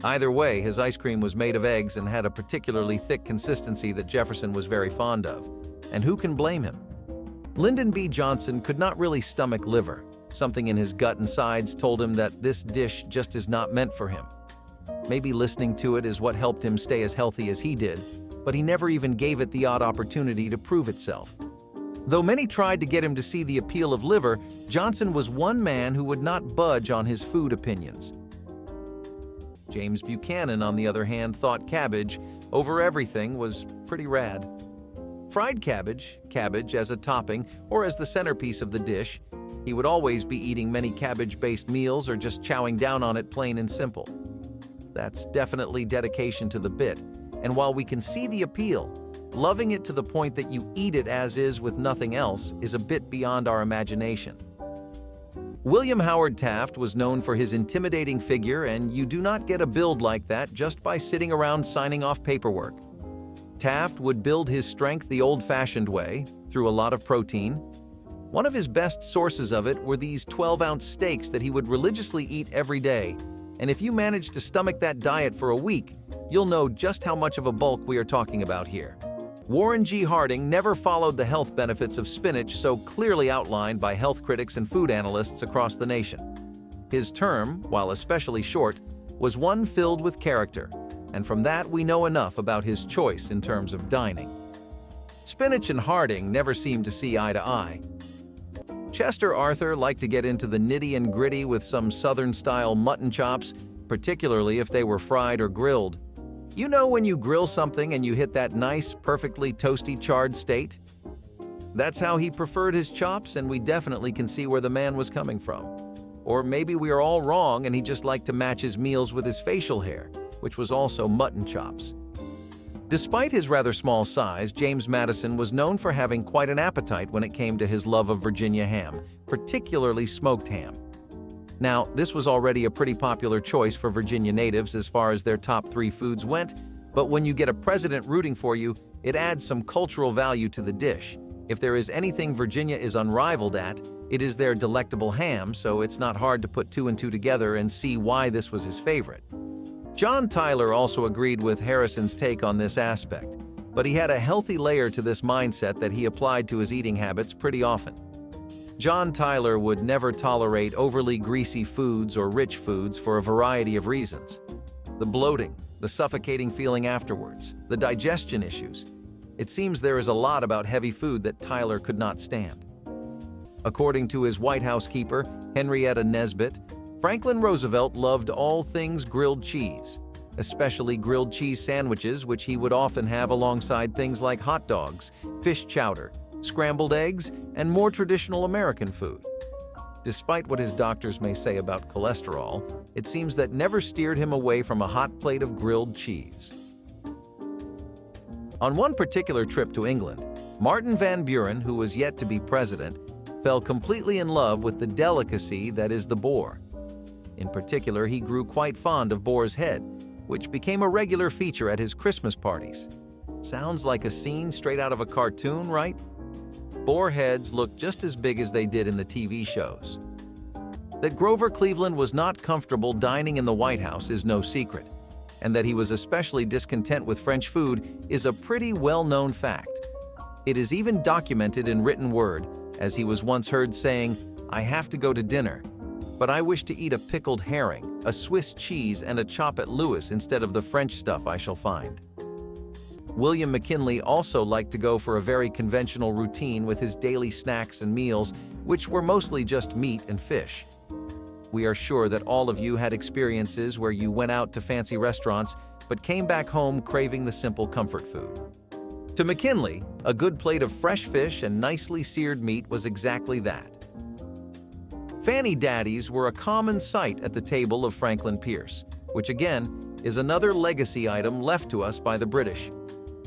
Either way, his ice cream was made of eggs and had a particularly thick consistency that Jefferson was very fond of. And who can blame him? Lyndon B. Johnson could not really stomach liver. Something in his gut and sides told him that this dish just is not meant for him. Maybe listening to it is what helped him stay as healthy as he did, but he never even gave it the odd opportunity to prove itself. Though many tried to get him to see the appeal of liver, Johnson was one man who would not budge on his food opinions. James Buchanan, on the other hand, thought cabbage over everything was pretty rad. Fried cabbage as a topping or as the centerpiece of the dish, he would always be eating many cabbage-based meals or just chowing down on it plain and simple. That's definitely dedication to the bit, and while we can see the appeal, loving it to the point that you eat it as is with nothing else is a bit beyond our imagination. William Howard Taft was known for his intimidating figure, and you do not get a build like that just by sitting around signing off paperwork. Taft would build his strength the old-fashioned way, through a lot of protein. One of his best sources of it were these 12-ounce steaks that he would religiously eat every day, and if you manage to stomach that diet for a week, you'll know just how much of a bulk we are talking about here. Warren G. Harding never followed the health benefits of spinach so clearly outlined by health critics and food analysts across the nation. His term, while especially short, was one filled with character, and from that we know enough about his choice in terms of dining. Spinach and Harding never seemed to see eye to eye. Chester Arthur liked to get into the nitty and gritty with some Southern-style mutton chops, particularly if they were fried or grilled. You know when you grill something and you hit that nice, perfectly toasty charred state? That's how he preferred his chops, and we definitely can see where the man was coming from. Or maybe we are all wrong and he just liked to match his meals with his facial hair, which was also mutton chops. Despite his rather small size, James Madison was known for having quite an appetite when it came to his love of Virginia ham, particularly smoked ham. Now, this was already a pretty popular choice for Virginia natives as far as their top 3 foods went, but when you get a president rooting for you, it adds some cultural value to the dish. If there is anything Virginia is unrivaled at, it is their delectable ham, so it's not hard to put 2 and 2 together and see why this was his favorite. John Tyler also agreed with Harrison's take on this aspect, but he had a healthy layer to this mindset that he applied to his eating habits pretty often. John Tyler would never tolerate overly greasy foods or rich foods for a variety of reasons. The bloating, the suffocating feeling afterwards, the digestion issues. It seems there is a lot about heavy food that Tyler could not stand. According to his White House keeper, Henrietta Nesbitt, Franklin Roosevelt loved all things grilled cheese, especially grilled cheese sandwiches, which he would often have alongside things like hot dogs, fish chowder, scrambled eggs, and more traditional American food. Despite what his doctors may say about cholesterol, it seems that never steered him away from a hot plate of grilled cheese. On one particular trip to England, Martin Van Buren, who was yet to be president, fell completely in love with the delicacy that is the boar. In particular, he grew quite fond of boar's head, which became a regular feature at his Christmas parties. Sounds like a scene straight out of a cartoon, right? Boar heads looked just as big as they did in the TV shows. That Grover Cleveland was not comfortable dining in the White House is no secret, and that he was especially discontent with French food is a pretty well-known fact. It is even documented in written word, as he was once heard saying, "I have to go to dinner, but I wish to eat a pickled herring, a Swiss cheese, and a chop at Louis instead of the French stuff I shall find." William McKinley also liked to go for a very conventional routine with his daily snacks and meals, which were mostly just meat and fish. We are sure that all of you had experiences where you went out to fancy restaurants but came back home craving the simple comfort food. To McKinley, a good plate of fresh fish and nicely seared meat was exactly that. Fanny Daddies were a common sight at the table of Franklin Pierce, which again is another legacy item left to us by the British.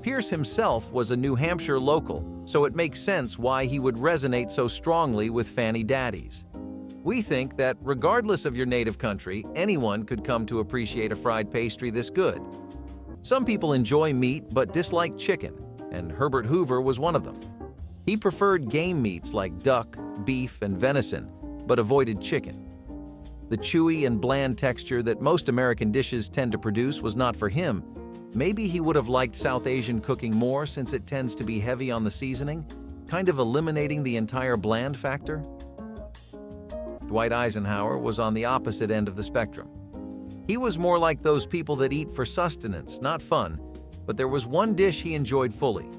Pierce himself was a New Hampshire local, so it makes sense why he would resonate so strongly with Fanny Daddies. We think that regardless of your native country, anyone could come to appreciate a fried pastry this good. Some people enjoy meat but dislike chicken, and Herbert Hoover was one of them. He preferred game meats like duck, beef, and venison, but avoided chicken. The chewy and bland texture that most American dishes tend to produce was not for him. Maybe he would have liked South Asian cooking more since it tends to be heavy on the seasoning, kind of eliminating the entire bland factor. Dwight Eisenhower was on the opposite end of the spectrum. He was more like those people that eat for sustenance, not fun, but there was one dish he enjoyed fully.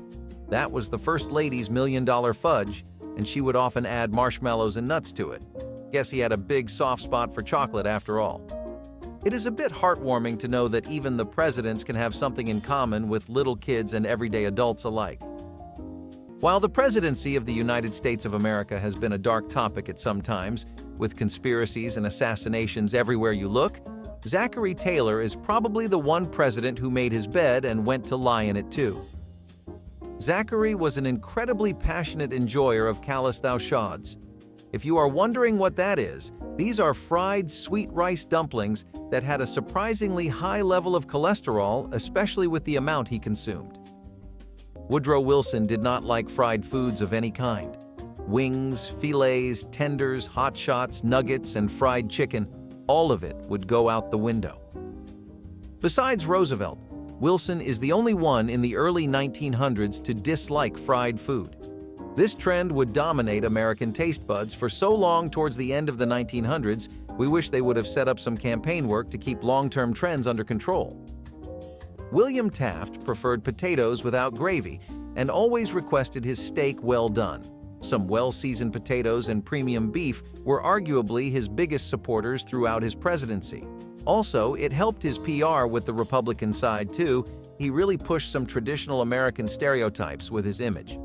That was the First Lady's $1 Million Fudge, and she would often add marshmallows and nuts to it. Guess he had a big soft spot for chocolate after all. It is a bit heartwarming to know that even the presidents can have something in common with little kids and everyday adults alike. While the presidency of the United States of America has been a dark topic at some times, with conspiracies and assassinations everywhere you look, Zachary Taylor is probably the one president who made his bed and went to lie in it too. Zachary was an incredibly passionate enjoyer of Callous Thou Shods. If you are wondering what that is, these are fried sweet rice dumplings that had a surprisingly high level of cholesterol, especially with the amount he consumed. Woodrow Wilson did not like fried foods of any kind. Wings, fillets, tenders, hot shots, nuggets, and fried chicken, all of it would go out the window. Besides Roosevelt, Wilson is the only one in the early 1900s to dislike fried food. This trend would dominate American taste buds for so long towards the end of the 1900s, we wish they would have set up some campaign work to keep long-term trends under control. William Taft preferred potatoes without gravy and always requested his steak well done. Some well-seasoned potatoes and premium beef were arguably his biggest supporters throughout his presidency. Also, it helped his PR with the Republican side too. He really pushed some traditional American stereotypes with his image.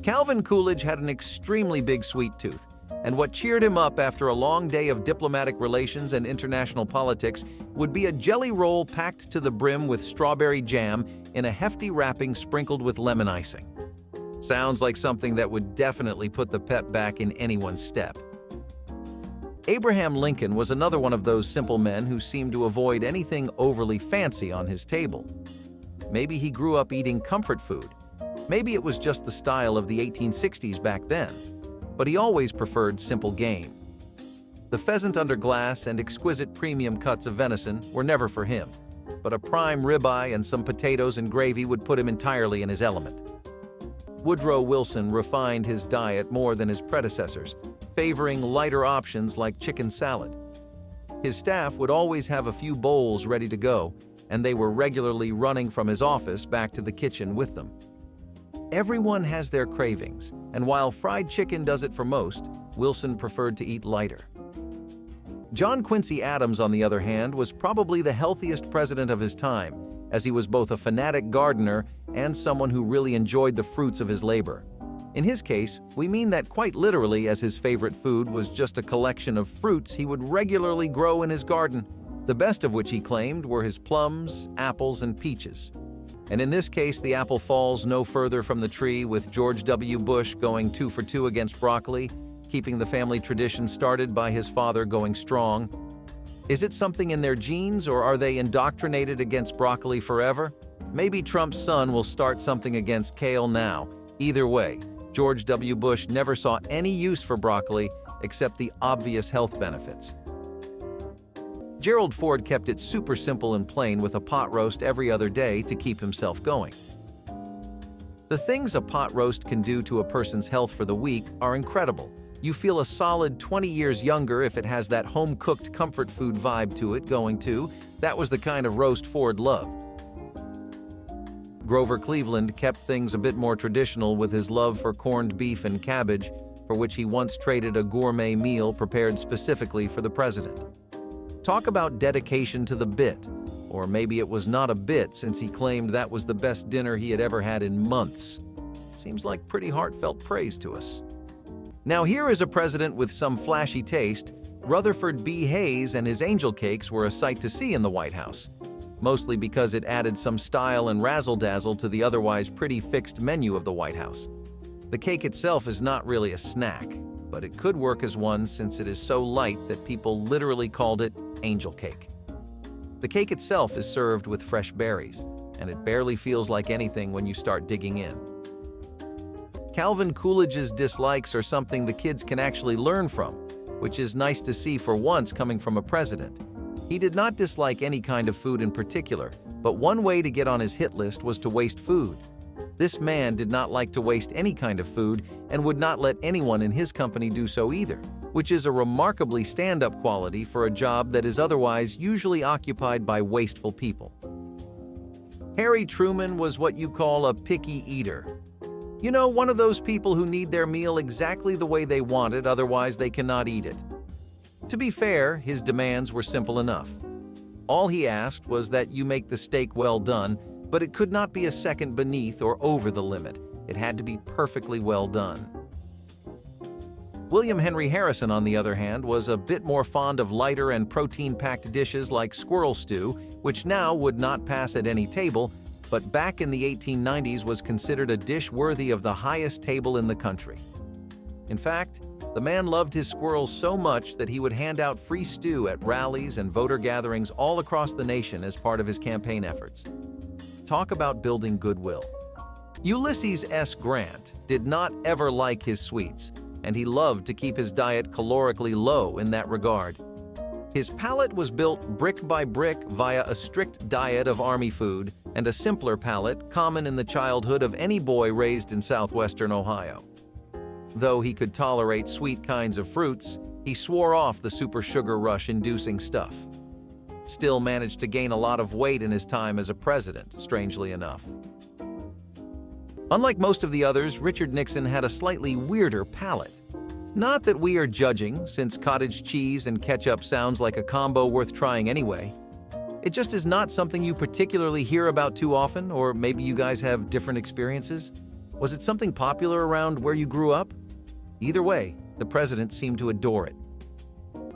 Calvin Coolidge had an extremely big sweet tooth, and what cheered him up after a long day of diplomatic relations and international politics would be a jelly roll packed to the brim with strawberry jam in a hefty wrapping sprinkled with lemon icing. Sounds like something that would definitely put the pep back in anyone's step. Abraham Lincoln was another one of those simple men who seemed to avoid anything overly fancy on his table. Maybe he grew up eating comfort food. Maybe it was just the style of the 1860s back then, but he always preferred simple game. The pheasant under glass and exquisite premium cuts of venison were never for him, but a prime ribeye and some potatoes and gravy would put him entirely in his element. Woodrow Wilson refined his diet more than his predecessors, favoring lighter options like chicken salad. His staff would always have a few bowls ready to go, and they were regularly running from his office back to the kitchen with them. Everyone has their cravings, and while fried chicken does it for most, Wilson preferred to eat lighter. John Quincy Adams, on the other hand, was probably the healthiest president of his time, as he was both a fanatic gardener and someone who really enjoyed the fruits of his labor. In his case, we mean that quite literally, as his favorite food was just a collection of fruits he would regularly grow in his garden, the best of which he claimed were his plums, apples, and peaches. And in this case, the apple falls no further from the tree, with George W. Bush going 2 for 2 against broccoli, keeping the family tradition started by his father going strong. Is it something in their genes, or are they indoctrinated against broccoli forever? Maybe Trump's son will start something against kale now. Either way, George W. Bush never saw any use for broccoli except the obvious health benefits. Gerald Ford kept it super simple and plain with a pot roast every other day to keep himself going. The things a pot roast can do to a person's health for the week are incredible. You feel a solid 20 years younger if it has that home-cooked comfort food vibe to it going to. That was the kind of roast Ford loved. Grover Cleveland kept things a bit more traditional with his love for corned beef and cabbage, for which he once traded a gourmet meal prepared specifically for the president. Talk about dedication to the bit, or maybe it was not a bit since he claimed that was the best dinner he had ever had in months. Seems like pretty heartfelt praise to us. Now here is a president with some flashy taste. Rutherford B. Hayes and his angel cakes were a sight to see in the White House, mostly because it added some style and razzle-dazzle to the otherwise pretty fixed menu of the White House. The cake itself is not really a snack, but it could work as one since it is so light that people literally called it angel cake. The cake itself is served with fresh berries, and it barely feels like anything when you start digging in. Calvin Coolidge's dislikes are something the kids can actually learn from, which is nice to see for once coming from a president. He did not dislike any kind of food in particular, but one way to get on his hit list was to waste food. This man did not like to waste any kind of food and would not let anyone in his company do so either, which is a remarkably stand-up quality for a job that is otherwise usually occupied by wasteful people. Harry Truman was what you call a picky eater. You know, one of those people who need their meal exactly the way they want it, otherwise they cannot eat it. To be fair, his demands were simple enough. All he asked was that you make the steak well done, but it could not be a second beneath or over the limit. It had to be perfectly well done. William Henry Harrison, on the other hand, was a bit more fond of lighter and protein-packed dishes like squirrel stew, which now would not pass at any table, but back in the 1890s was considered a dish worthy of the highest table in the country. In fact, the man loved his squirrels so much that he would hand out free stew at rallies and voter gatherings all across the nation as part of his campaign efforts. Talk about building goodwill. Ulysses S. Grant did not ever like his sweets, and he loved to keep his diet calorically low in that regard. His palate was built brick by brick via a strict diet of army food and a simpler palate common in the childhood of any boy raised in southwestern Ohio. Though he could tolerate sweet kinds of fruits, he swore off the super sugar rush-inducing stuff. Still managed to gain a lot of weight in his time as a president, strangely enough. Unlike most of the others, Richard Nixon had a slightly weirder palate. Not that we are judging, since cottage cheese and ketchup sounds like a combo worth trying anyway. It just is not something you particularly hear about too often, or maybe you guys have different experiences. Was it something popular around where you grew up? Either way, the president seemed to adore it.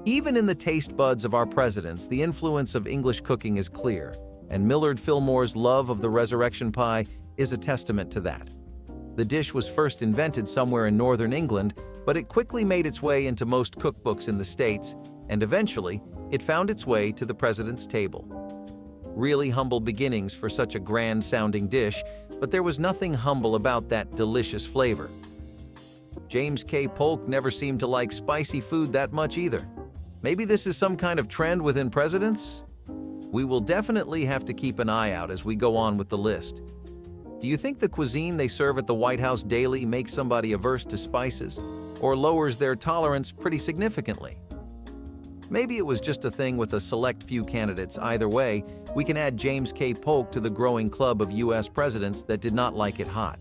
Even in the taste buds of our presidents, the influence of English cooking is clear, and Millard Fillmore's love of the resurrection pie is a testament to that. The dish was first invented somewhere in northern England, but it quickly made its way into most cookbooks in the States, and eventually, it found its way to the president's table. Really humble beginnings for such a grand-sounding dish, but there was nothing humble about that delicious flavor. James K. Polk never seemed to like spicy food that much either. Maybe this is some kind of trend within presidents? We will definitely have to keep an eye out as we go on with the list. Do you think the cuisine they serve at the White House daily makes somebody averse to spices, or lowers their tolerance pretty significantly? Maybe it was just a thing with a select few candidates. Either way, we can add James K. Polk to the growing club of U.S. presidents that did not like it hot.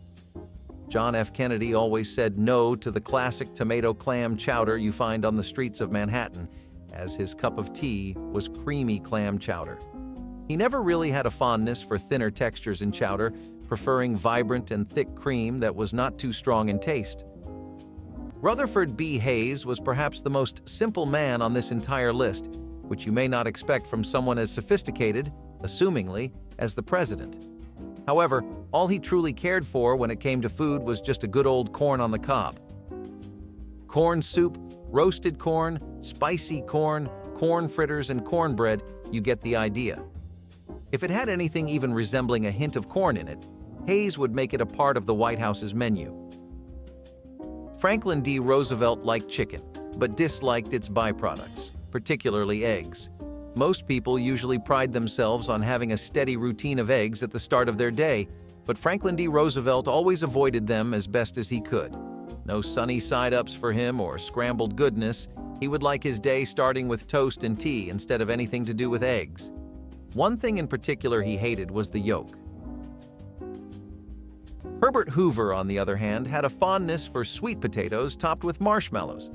John F. Kennedy always said no to the classic tomato clam chowder you find on the streets of Manhattan, as his cup of tea was creamy clam chowder. He never really had a fondness for thinner textures in chowder, preferring vibrant and thick cream that was not too strong in taste. Rutherford B. Hayes was perhaps the most simple man on this entire list, which you may not expect from someone as sophisticated, assumingly, as the president. However, all he truly cared for when it came to food was just a good old corn on the cob. Corn soup, roasted corn, spicy corn, corn fritters, and cornbread, you get the idea. If it had anything even resembling a hint of corn in it, Hayes would make it a part of the White House's menu. Franklin D. Roosevelt liked chicken, but disliked its byproducts, particularly eggs. Most people usually pride themselves on having a steady routine of eggs at the start of their day, but Franklin D. Roosevelt always avoided them as best as he could. No sunny side-ups for him or scrambled goodness. He would like his day starting with toast and tea instead of anything to do with eggs. One thing in particular he hated was the yolk. Herbert Hoover, on the other hand, had a fondness for sweet potatoes topped with marshmallows.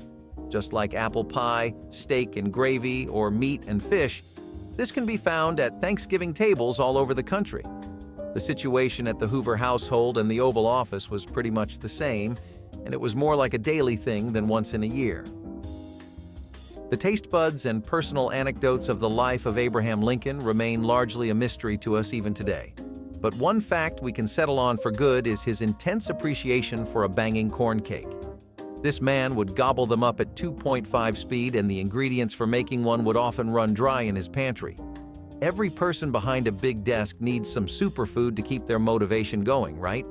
Just like apple pie, steak and gravy, or meat and fish, this can be found at Thanksgiving tables all over the country. The situation at the Hoover household and the Oval Office was pretty much the same, and it was more like a daily thing than once in a year. The taste buds and personal anecdotes of the life of Abraham Lincoln remain largely a mystery to us even today. But one fact we can settle on for good is his intense appreciation for a banging corn cake. This man would gobble them up at 2.5 speed, and the ingredients for making one would often run dry in his pantry. Every person behind a big desk needs some superfood to keep their motivation going, right?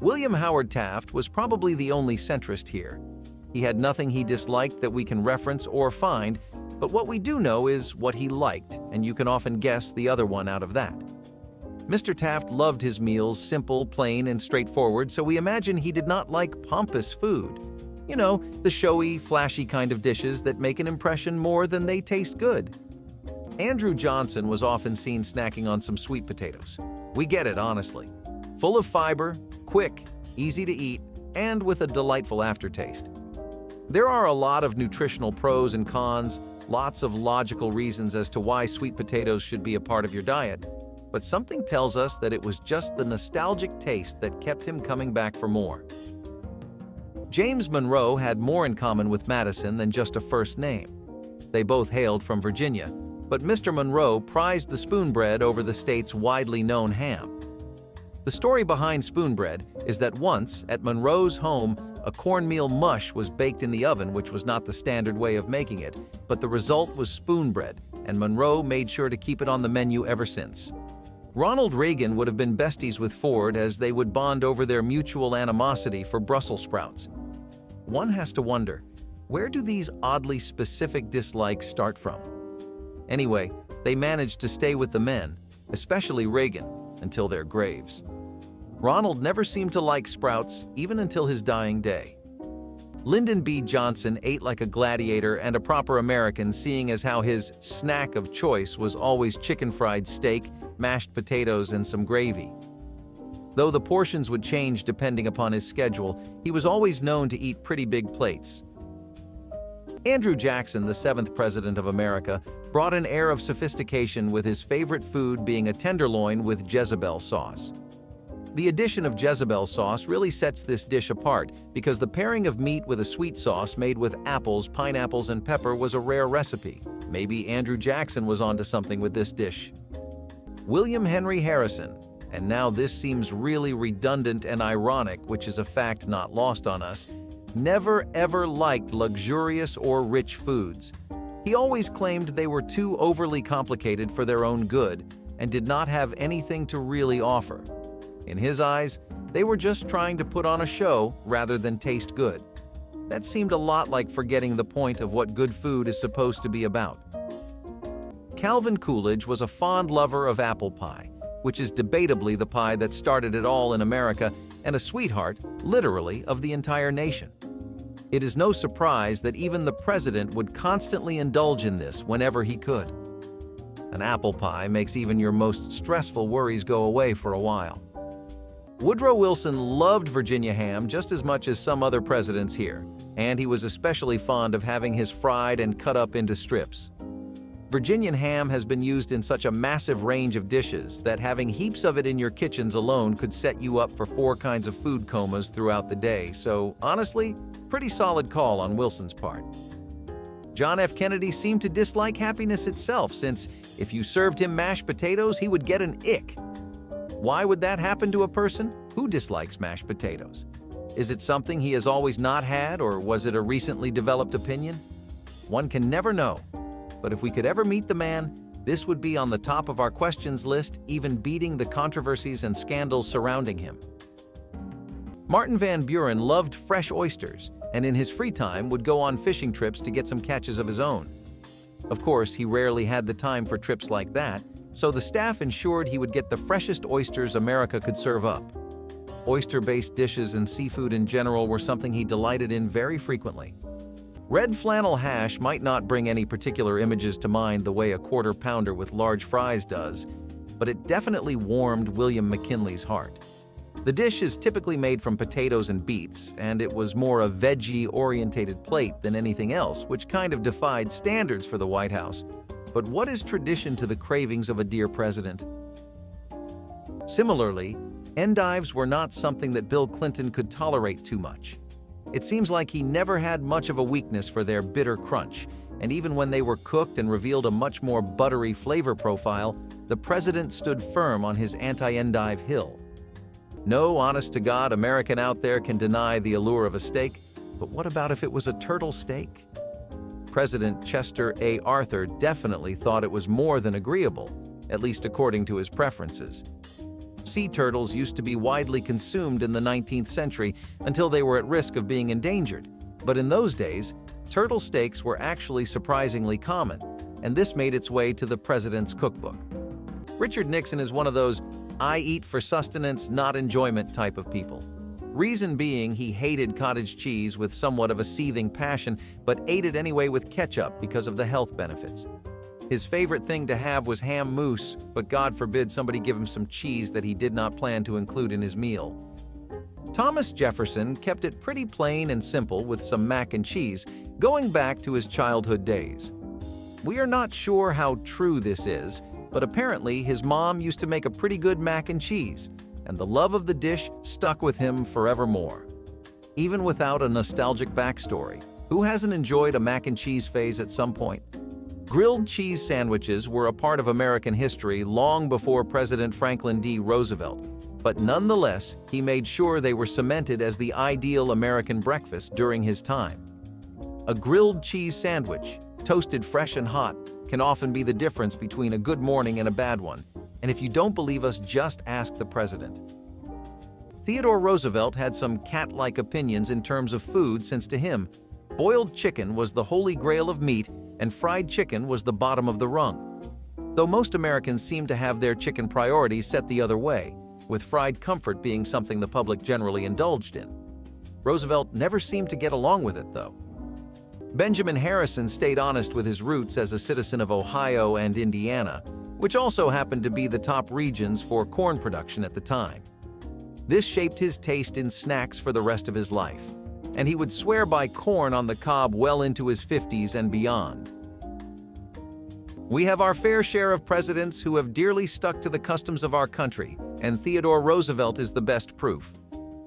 William Howard Taft was probably the only centrist here. He had nothing he disliked that we can reference or find, but what we do know is what he liked, and you can often guess the other one out of that. Mr. Taft loved his meals simple, plain, and straightforward, so we imagine he did not like pompous food. You know, the showy, flashy kind of dishes that make an impression more than they taste good. Andrew Johnson was often seen snacking on some sweet potatoes. We get it, honestly. Full of fiber, quick, easy to eat, and with a delightful aftertaste. There are a lot of nutritional pros and cons, lots of logical reasons as to why sweet potatoes should be a part of your diet, but something tells us that it was just the nostalgic taste that kept him coming back for more. James Monroe had more in common with Madison than just a first name. They both hailed from Virginia, but Mr. Monroe prized the spoonbread over the state's widely known ham. The story behind spoonbread is that once, at Monroe's home, a cornmeal mush was baked in the oven, which was not the standard way of making it, but the result was spoonbread, and Monroe made sure to keep it on the menu ever since. Ronald Reagan would have been besties with Ford as they would bond over their mutual animosity for Brussels sprouts. One has to wonder, where do these oddly specific dislikes start from? Anyway, they managed to stay with the men, especially Reagan, until their graves. Ronald never seemed to like sprouts, even until his dying day. Lyndon B. Johnson ate like a gladiator and a proper American, seeing as how his snack of choice was always chicken-fried steak, mashed potatoes, and some gravy. Though the portions would change depending upon his schedule, he was always known to eat pretty big plates. Andrew Jackson, the 7th President of America, brought an air of sophistication, with his favorite food being a tenderloin with Jezebel sauce. The addition of Jezebel sauce really sets this dish apart because the pairing of meat with a sweet sauce made with apples, pineapples, and pepper was a rare recipe. Maybe Andrew Jackson was onto something with this dish. William Henry Harrison, and now this seems really redundant and ironic, which is a fact not lost on us, never ever liked luxurious or rich foods. He always claimed they were too overly complicated for their own good and did not have anything to really offer. In his eyes, they were just trying to put on a show rather than taste good. That seemed a lot like forgetting the point of what good food is supposed to be about. Calvin Coolidge was a fond lover of apple pie, which is debatably the pie that started it all in America, and a sweetheart, literally, of the entire nation. It is no surprise that even the president would constantly indulge in this whenever he could. An apple pie makes even your most stressful worries go away for a while. Woodrow Wilson loved Virginia ham just as much as some other presidents here, and he was especially fond of having his fried and cut up into strips. Virginian ham has been used in such a massive range of dishes that having heaps of it in your kitchens alone could set you up for 4 kinds of food comas throughout the day, so honestly, pretty solid call on Wilson's part. John F. Kennedy seemed to dislike happiness itself, since if you served him mashed potatoes, he would get an ick. Why would that happen to a person? Who dislikes mashed potatoes? Is it something he has always not had, or was it a recently developed opinion? One can never know. But if we could ever meet the man, this would be on the top of our questions list, even beating the controversies and scandals surrounding him. Martin Van Buren loved fresh oysters, and in his free time would go on fishing trips to get some catches of his own. Of course, he rarely had the time for trips like that, so the staff ensured he would get the freshest oysters America could serve up. Oyster-based dishes and seafood in general were something he delighted in very frequently. Red flannel hash might not bring any particular images to mind the way a quarter-pounder with large fries does, but it definitely warmed William McKinley's heart. The dish is typically made from potatoes and beets, and it was more a veggie-orientated plate than anything else, which kind of defied standards for the White House. But what is tradition to the cravings of a dear president? Similarly, endives were not something that Bill Clinton could tolerate too much. It seems like he never had much of a weakness for their bitter crunch, and even when they were cooked and revealed a much more buttery flavor profile, the president stood firm on his anti-endive hill. No honest-to-God American out there can deny the allure of a steak, but what about if it was a turtle steak? President Chester A. Arthur definitely thought it was more than agreeable, at least according to his preferences. Sea turtles used to be widely consumed in the 19th century until they were at risk of being endangered. But in those days, turtle steaks were actually surprisingly common, and this made its way to the president's cookbook. Richard Nixon is one of those "I eat for sustenance, not enjoyment" type of people. Reason being, he hated cottage cheese with somewhat of a seething passion, but ate it anyway with ketchup because of the health benefits. His favorite thing to have was ham mousse, but God forbid somebody give him some cheese that he did not plan to include in his meal. Thomas Jefferson kept it pretty plain and simple with some mac and cheese, going back to his childhood days. We are not sure how true this is, but apparently his mom used to make a pretty good mac and cheese, and the love of the dish stuck with him forevermore. Even without a nostalgic backstory, who hasn't enjoyed a mac and cheese phase at some point? Grilled cheese sandwiches were a part of American history long before President Franklin D. Roosevelt, but nonetheless, he made sure they were cemented as the ideal American breakfast during his time. A grilled cheese sandwich, toasted fresh and hot, can often be the difference between a good morning and a bad one. And if you don't believe us, just ask the president. Theodore Roosevelt had some cat-like opinions in terms of food, since to him, boiled chicken was the holy grail of meat and fried chicken was the bottom of the rung. Though most Americans seem to have their chicken priorities set the other way, with fried comfort being something the public generally indulged in. Roosevelt never seemed to get along with it, though. Benjamin Harrison stayed honest with his roots as a citizen of Ohio and Indiana, which also happened to be the top regions for corn production at the time. This shaped his taste in snacks for the rest of his life, and he would swear by corn on the cob well into his 50s and beyond. We have our fair share of presidents who have dearly stuck to the customs of our country, and Theodore Roosevelt is the best proof.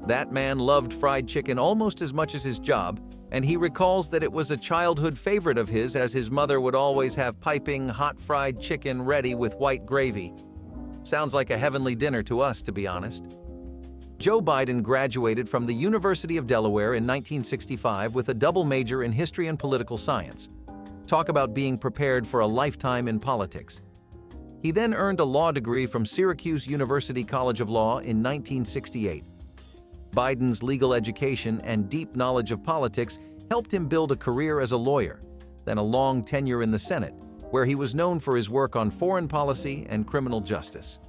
That man loved fried chicken almost as much as his job, and he recalls that it was a childhood favorite of his, as his mother would always have piping hot fried chicken ready with white gravy. Sounds like a heavenly dinner to us, to be honest. Joe Biden graduated from the University of Delaware in 1965 with a double major in history and political science. Talk about being prepared for a lifetime in politics. He then earned a law degree from Syracuse University College of Law in 1968. Biden's legal education and deep knowledge of politics helped him build a career as a lawyer, then a long tenure in the Senate, where he was known for his work on foreign policy and criminal justice.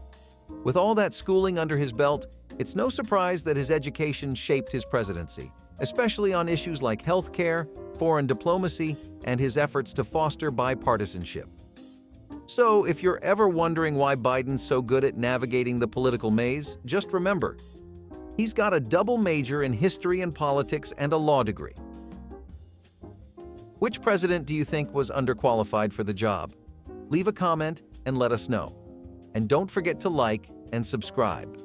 With all that schooling under his belt, it's no surprise that his education shaped his presidency, especially on issues like healthcare, foreign diplomacy, and his efforts to foster bipartisanship. So, if you're ever wondering why Biden's so good at navigating the political maze, just remember, he's got a double major in history and politics and a law degree. Which president do you think was underqualified for the job? Leave a comment and let us know. And don't forget to like and subscribe.